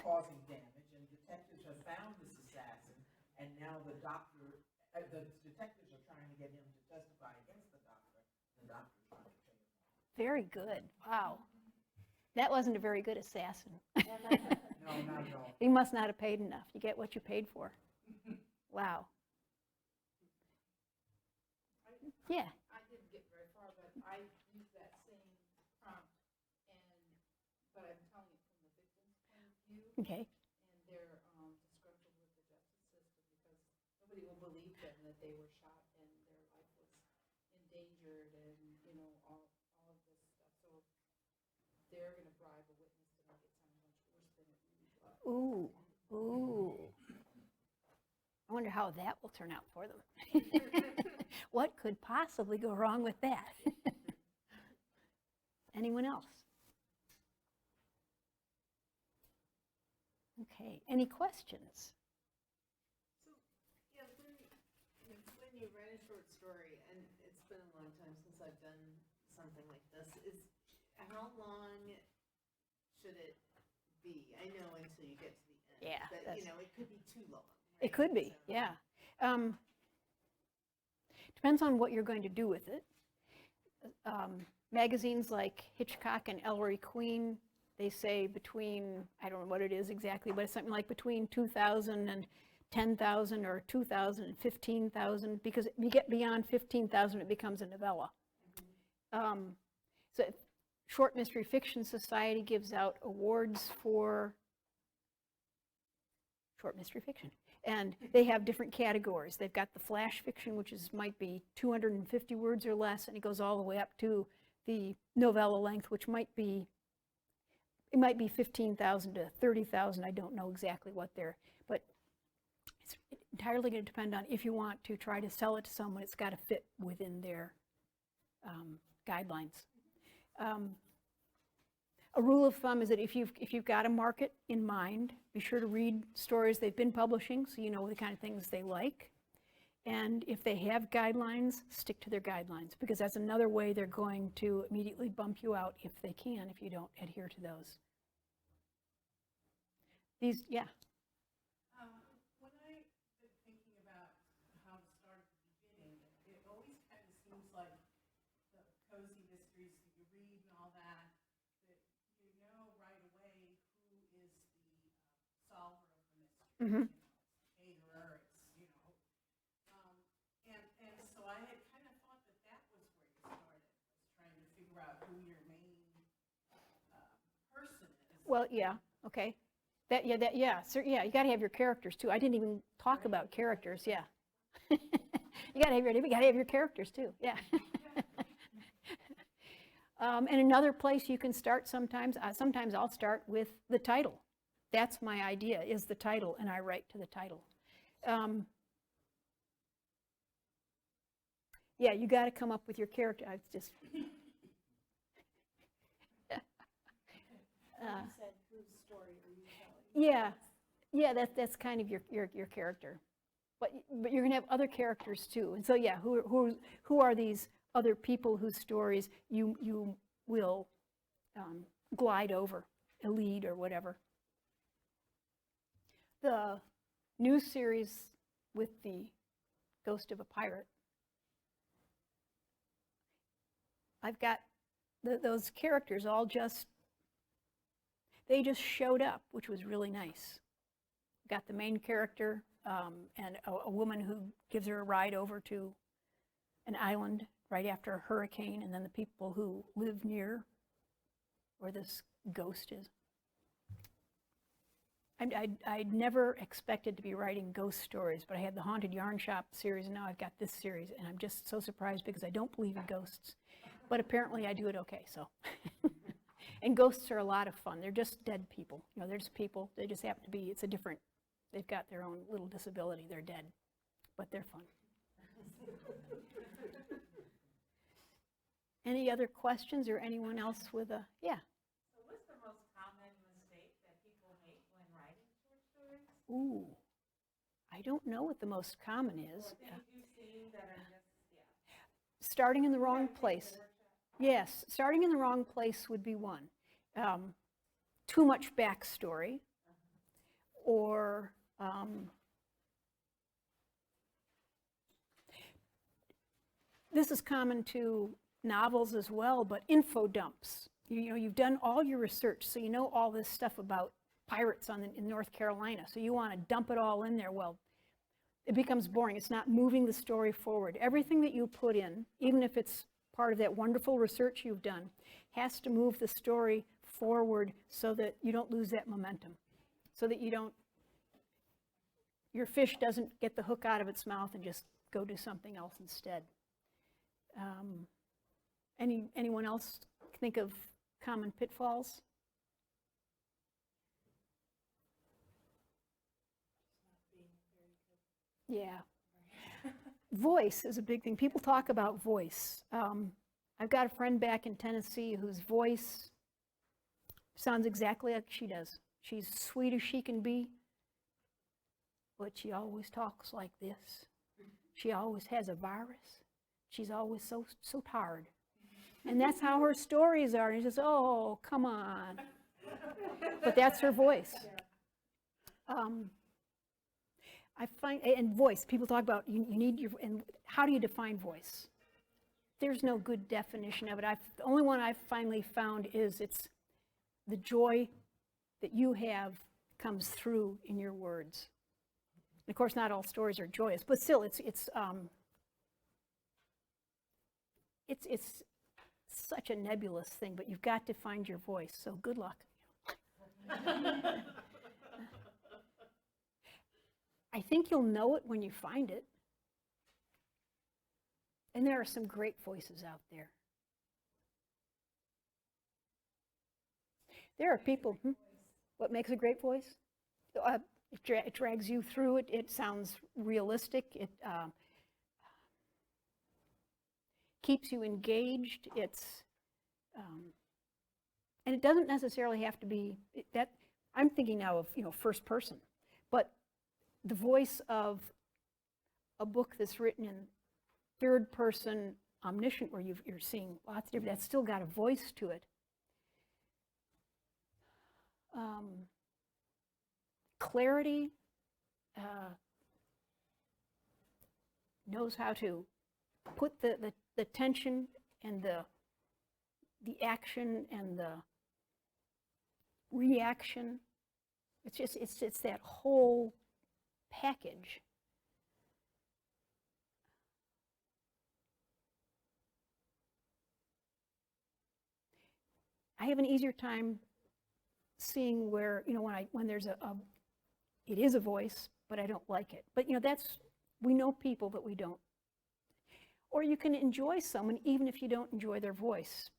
causing damage, and detectives have found this assassin, and now the detectives are trying to get him to testify against the doctor. The doctor's trying to pay him off. very good. Wow. That wasn't a very good assassin. No, not at all. He must not have paid enough. You get what you paid for. Wow. Yeah, I didn't get very far, but I used that same prompt, but I'm telling it from the victim's point of view, okay, and they're disgruntled with the justice system because nobody will believe them that they were shot and their life was endangered and, you know, all of this stuff. So they're going to bribe a witness to make it sound much worse than it really was. ooh, ooh. I wonder how that will turn out for them. What could possibly go wrong with that? Anyone else? Okay, any questions? So, yeah, when you write a short story, and it's been a long time since I've done something like this, how long should it be? I know until you get to the end. Yeah, But, that's- you know, it could be too long. It right? could be, So- yeah. Depends on what you're going to do with it. Magazines like Hitchcock and Ellery Queen, they say between, I don't know what it is exactly, but it's something like between 2,000 and 10,000 or 2,000 and 15,000, because if you get beyond 15,000, it becomes a novella. So Short Mystery Fiction Society gives out awards for short mystery fiction. And they have different categories. They've got the flash fiction, which might be 250 words or less, and it goes all the way up to the novella length, which might be 15,000 to 30,000. I don't know exactly what they're, but it's entirely going to depend on if you want to try to sell it to someone, it's got to fit within their guidelines. A rule of thumb is that if you've got a market in mind, be sure to read stories they've been publishing so you know the kind of things they like. And if they have guidelines, stick to their guidelines, because that's another way they're going to immediately bump you out if they can, if you don't adhere to those. These, yeah. When I've been thinking about how to start at the beginning, it always kind of seems like the cozy mysteries that you read and all that you know right away who is the solver of the mystery. Mhm. You know, it's caterer, it's, you know. And so I had kind of thought that was where you started, was trying to figure out who your main person is. Well, yeah. Okay. Yeah, you got to have your characters too. I didn't even talk about characters, yeah. You got to have your characters too, yeah. And another place you can start sometimes I'll start with the title. That's my idea, is the title, and I write to the title. Yeah, you got to come up with your character. I just. You said whose story are you telling? Yeah, that's kind of your character. But you're going to have other characters too. And so yeah, who are these other people whose stories you will glide over, lead or whatever. The new series with the Ghost of a Pirate, I've got those characters all they just showed up, which was really nice. Got the main character and a woman who gives her a ride over to an island right after a hurricane, and then the people who live near where this ghost is. I'd never expected to be writing ghost stories, but I had the Haunted Yarn Shop series, and now I've got this series, and I'm just so surprised because I don't believe in ghosts. But apparently I do it okay, so. And ghosts are a lot of fun. They're just dead people. You know, they're just people. They just happen to be, they've got their own little disability. They're dead, but they're fun. Any other questions or anyone else with a, yeah? So what's the most common mistake that people make when writing short stories? Ooh, I don't know what the most common is. Or things you've seen that are just, Starting in the wrong place. Yes, starting in the wrong place would be one. Too much backstory, or this is common to novels as well, but info dumps. You know, you've done all your research, so you know all this stuff about pirates in North Carolina, so you want to dump it all in there. Well, it becomes boring. It's not moving the story forward. Everything that you put in, even if it's part of that wonderful research you've done, has to move the story forward so that you don't lose that momentum, so that your fish doesn't get the hook out of its mouth and just go do something else instead. Anyone else think of common pitfalls? Yeah. Voice is a big thing. People talk about voice. I've got a friend back in Tennessee whose voice sounds exactly like she does. She's sweet as she can be, but she always talks like this. She always has a virus. She's always so tired. And that's how her stories are. And he says, oh, come on. But that's her voice. I find, and voice, people talk about you need your, and how do you define voice? There's no good definition of it. The only one I've finally found is it's the joy that you have comes through in your words. And of course, not all stories are joyous, but still, it's such a nebulous thing. But you've got to find your voice. So good luck. I think you'll know it when you find it. And there are some great voices out there. There are people, what makes a great voice? It drags you through it. It sounds realistic. It keeps you engaged. And it doesn't necessarily have to be that. I'm thinking now of first person, but the voice of a book that's written in third person omniscient, where you're seeing lots of different, that's still got a voice to it. Clarity, knows how to put the tension and the action and the reaction. It's that whole package. I have an easier time seeing where, when there's it is a voice, but I don't like it. But, we know people that we don't. Or you can enjoy someone even if you don't enjoy their voice.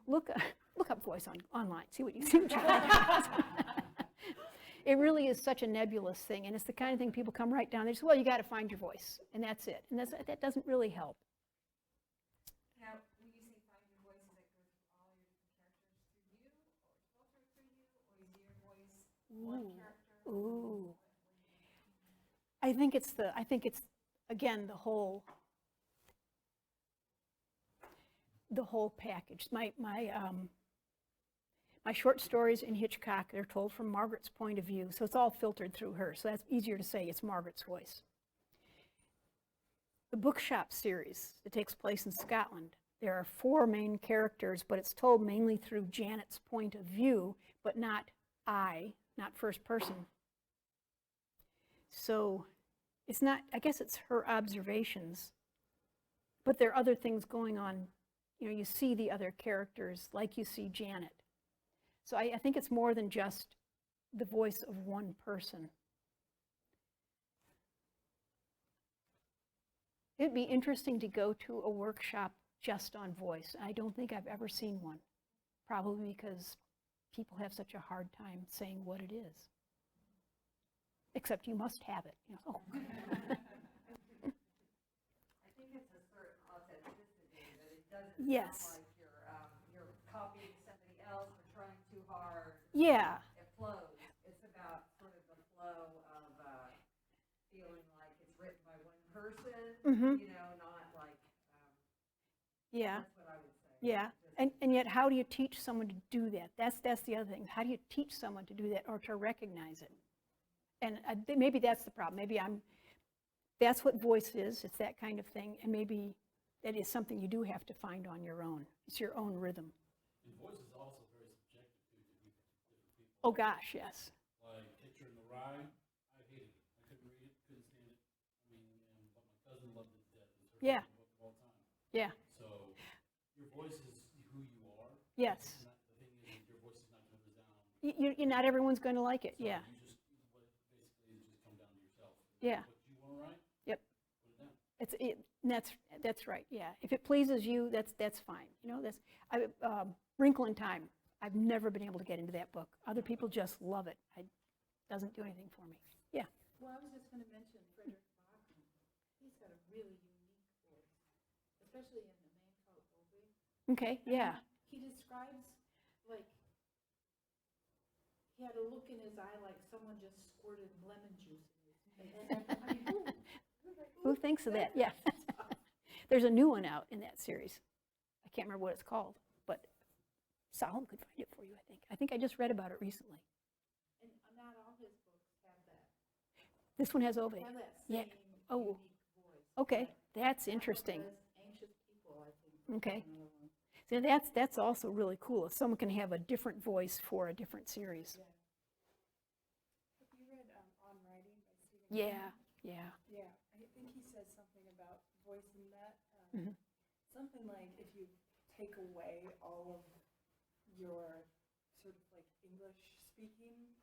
Look up voice online, see what you think. It really is such a nebulous thing, and it's the kind of thing people come right down. They say, well, you got to find your voice, and that's it. And that doesn't really help. Now, when you say find your voice, does it go through all your different characters through you, or filter through you, or is your voice one character? Ooh. I think it's again the whole package. My short stories in Hitchcock, they're told from Margaret's point of view, so it's all filtered through her. So that's easier to say, it's Margaret's voice. The Bookshop series, it takes place in Scotland. There are 4 main characters, but it's told mainly through Janet's point of view, but not first person. So it's not, I guess it's her observations, but there are other things going on. You see the other characters like you see Janet. So I think it's more than just the voice of one person. It'd be interesting to go to a workshop just on voice. I don't think I've ever seen one, probably because people have such a hard time saying what it is. Except you must have it. Oh. I think it's a certain authenticity that it doesn't Yes. sound like you're copying somebody else or trying too hard. Yeah. It flows. It's about sort of the flow of feeling like it's written by one person, not like, Yeah. that's what I would say. Yeah. And yet, how do you teach someone to do that? That's the other thing. How do you teach someone to do that or to recognize it? And maybe that's the problem. Maybe that's what voice is. It's that kind of thing. And maybe that is something you do have to find on your own. It's your own rhythm. And voice is also very subjective to different people. Oh gosh, yes. Like Hitcher in the Rye, I hated it. I couldn't read it, couldn't stand it. But my cousin loved it to death. It was her Yeah. favorite book of all time. Yeah. So your voice is who you are. Yes. The thing is, your voice is not going to resound. Not everyone's going to like it. So Yeah. you just, basically, just come down to yourself. Yeah. What you want to write, Yep. put it down. That's right. Yeah. If it pleases you, that's fine. Wrinkle in Time. I've never been able to get into that book. Other people just love it. It doesn't do anything for me. Yeah. Well, I was just going to mention Frederick Bachman. He's got a really unique voice, especially in A Man Called Ove. Okay. Yeah. He describes, like, he had a look in his eye like someone just squirted lemon juice in his face. I mean, Who thinks of that? Yeah. There's a new one out in that series. I can't remember what it's called, but Solomon could find it for you, I think. I think I just read about it recently. And not all his books have that. This one has Ove. Have that Yeah. same Oh. unique voice. Okay, But that's that one interesting. was Anxious People, I think. Okay. Another one. So that's also really cool. If someone can have a different voice for a different series. Have you read On Writing by Stephen Yeah, King? yeah. Yeah, I think he says something about voice in that. Mhm. Something like if you take away all of your sort of like English speaking,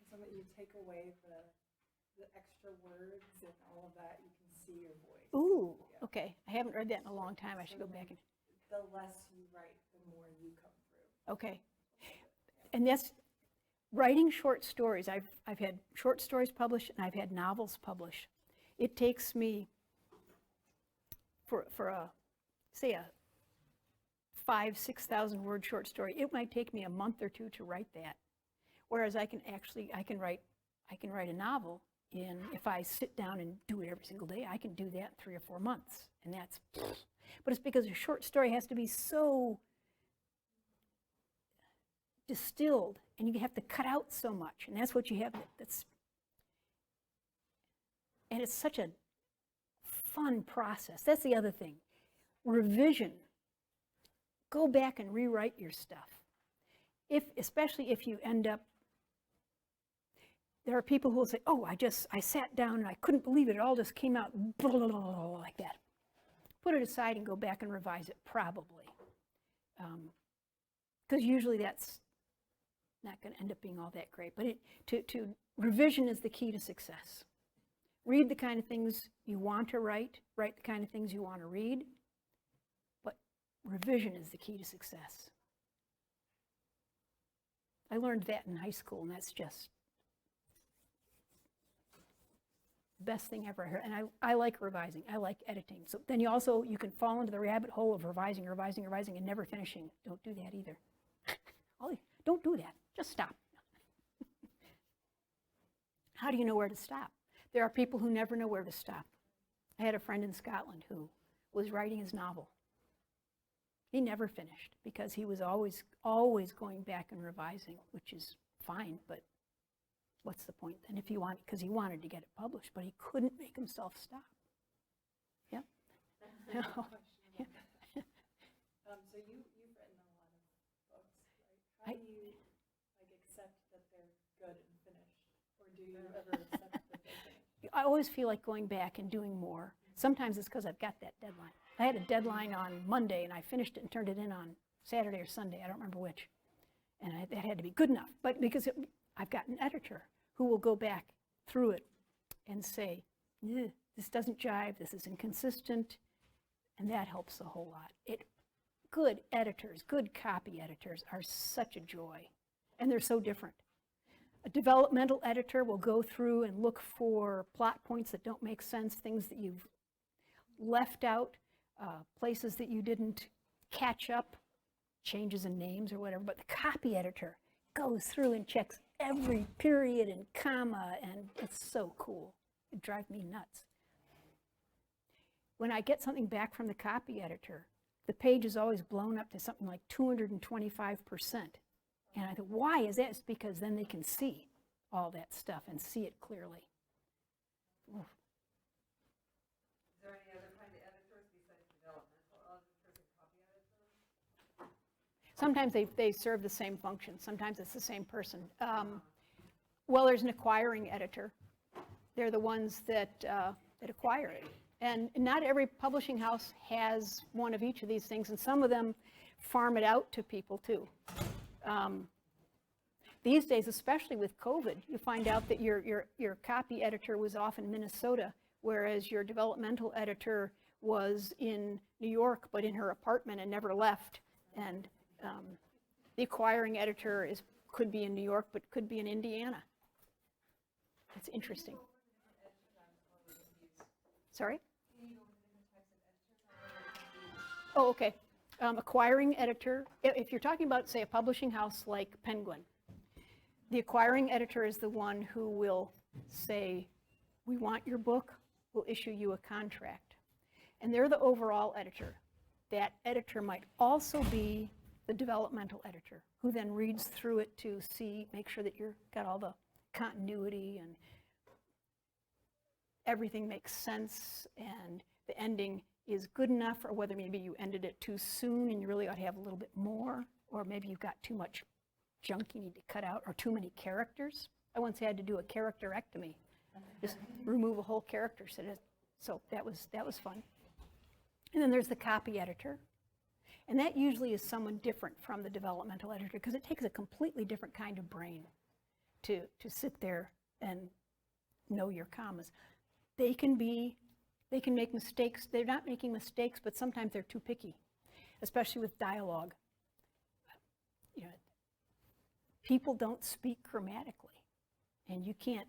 something you take away the extra words and all of that, you can see your voice. Ooh, Yeah. okay. I haven't read that in a long time. I should go back and, The less you write, the more you come through. okay. And that's, writing short stories. I've had short stories published and I've had novels published. It takes me, for a, say a 5,000-6,000 word short story, it might take me a month or two to write that. Whereas I can write a novel in, if I sit down and do it every single day, I can do that in 3 or 4 months. And that's, but it's because a short story has to be so distilled and you have to cut out so much. And that's what you have, and it's such a fun process. That's the other thing. Revision. Go back and rewrite your stuff. Especially if you end up, there are people who will say, oh, I sat down and I couldn't believe it. It all just came out like that. Put it aside and go back and revise it, probably. Because usually that's not going to end up being all that great. But revision is the key to success. Read the kind of things you want to write the kind of things you want to read, but revision is the key to success. I learned that in high school, and that's just the best thing ever. And I like revising. I like editing. So then you can fall into the rabbit hole of revising, and never finishing. Don't do that either. Don't do that. Just stop. How do you know where to stop? There are people who never know where to stop. I had a friend in Scotland who was writing his novel. He never finished because he was always going back and revising, which is fine, but what's the point then because he wanted to get it published, but he couldn't make himself stop. Yeah. So you've written a lot of books, right? How do you accept that they're good and finished, or do you ever accept that they're finished? I always feel like going back and doing more. Sometimes it's because I've got that deadline. I had a deadline on Monday, and I finished it and turned it in on Saturday or Sunday. I don't remember which. And that had to be good enough. But because I've got an editor who will go back through it and say, this doesn't jive, this is inconsistent, and that helps a whole lot. Good editors, good copy editors are such a joy, and they're so different. A developmental editor will go through and look for plot points that don't make sense, things that you've left out, places that you didn't catch up, changes in names or whatever, but the copy editor goes through and checks every period and comma, and it's so cool. It drives me nuts. When I get something back from the copy editor, the page is always blown up to something like 225%. And I thought, why is that? It's because then they can see all that stuff and see it clearly. Oof. Is there any other kind of editors besides developmental editors and copy editors? Sometimes they serve the same function. Sometimes it's the same person. Well, there's an acquiring editor. They're the ones that acquire it. And not every publishing house has one of each of these things, and some of them farm it out to people too. These days, especially with COVID, you find out that your copy editor was off in Minnesota, whereas your developmental editor was in New York, but in her apartment and never left. And the acquiring editor could be in New York, but could be in Indiana. It's interesting. Sorry? Oh, okay. Acquiring editor, if you're talking about, say, a publishing house like Penguin, the acquiring editor is the one who will say, we want your book, we'll issue you a contract. And they're the overall editor. That editor might also be the developmental editor, who then reads through it to make sure that you've got all the continuity and everything makes sense and the ending is good enough, or whether maybe you ended it too soon and you really ought to have a little bit more, or maybe you've got too much junk you need to cut out, or too many characters. I once had to do a characterectomy, just remove a whole character. So that was fun. And then there's the copy editor. And that usually is someone different from the developmental editor, because it takes a completely different kind of brain to sit there and know your commas. They can make mistakes. They're not making mistakes, but sometimes they're too picky, especially with dialogue. You know, people don't speak grammatically, and you can't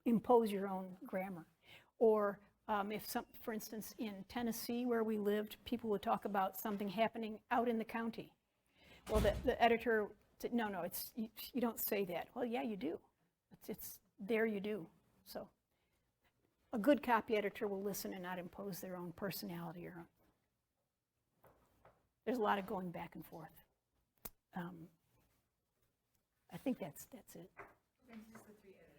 impose your own grammar. Or for instance, in Tennessee where we lived, people would talk about something happening out in the county. Well, the editor said, no, you don't say that. Well, yeah, you do. It's there you do. So a good copy editor will listen and not impose their own personality. There's a lot of going back and forth. I think that's it. Just the 3 editors.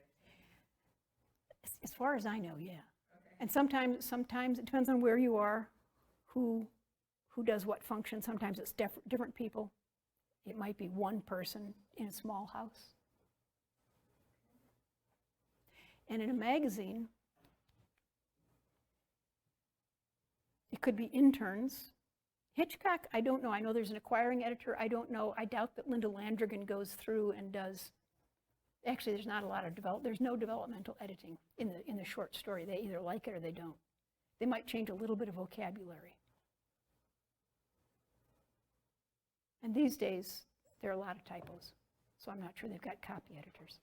As far as I know, yeah. Okay. And sometimes it depends on where you are, who does what function. Sometimes it's different people. It might be one person in a small house. And in a magazine, it could be interns. Hitchcock, I don't know. I know there's an acquiring editor. I don't know. I doubt that Linda Landrigan goes through and does. Actually, there's not a lot of there's no developmental editing in the short story. They either like it or they don't. They might change a little bit of vocabulary. And these days, there are a lot of typos, so I'm not sure they've got copy editors.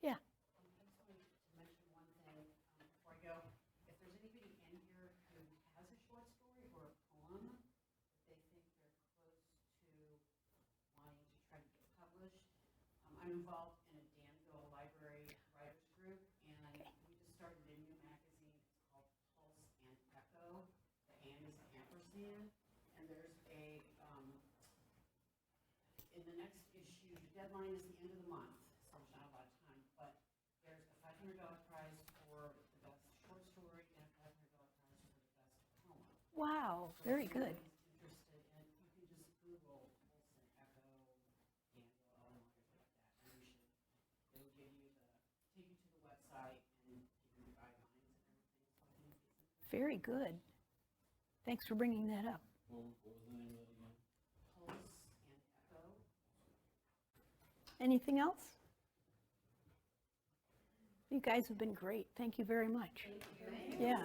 Yeah. I just wanted to mention one thing before I go. If there's anybody in here who has a short story or a poem that they think they're close to wanting to try to get published, I'm involved in a Danville Library Writers Group, and we just started a new magazine. It's called Pulse and Echo. The and is an ampersand, and there's a in the next issue, the deadline is the end of the month, so there's not a lot of time, but there's a $500 prize for the best short story and a $500 prize for the best poem. Wow, So very if good. anybody's interested, and you can just Google Pulse and Echo, Danville, Illinois, or like that, and you should, it'll give you take you to the website and give you the guidelines and everything, so I think it's interesting. Very good. Thanks for bringing that up. What was the name of that again? Pulse and Echo. Anything else? You guys have been great. Thank you very much. Thank you. Yeah.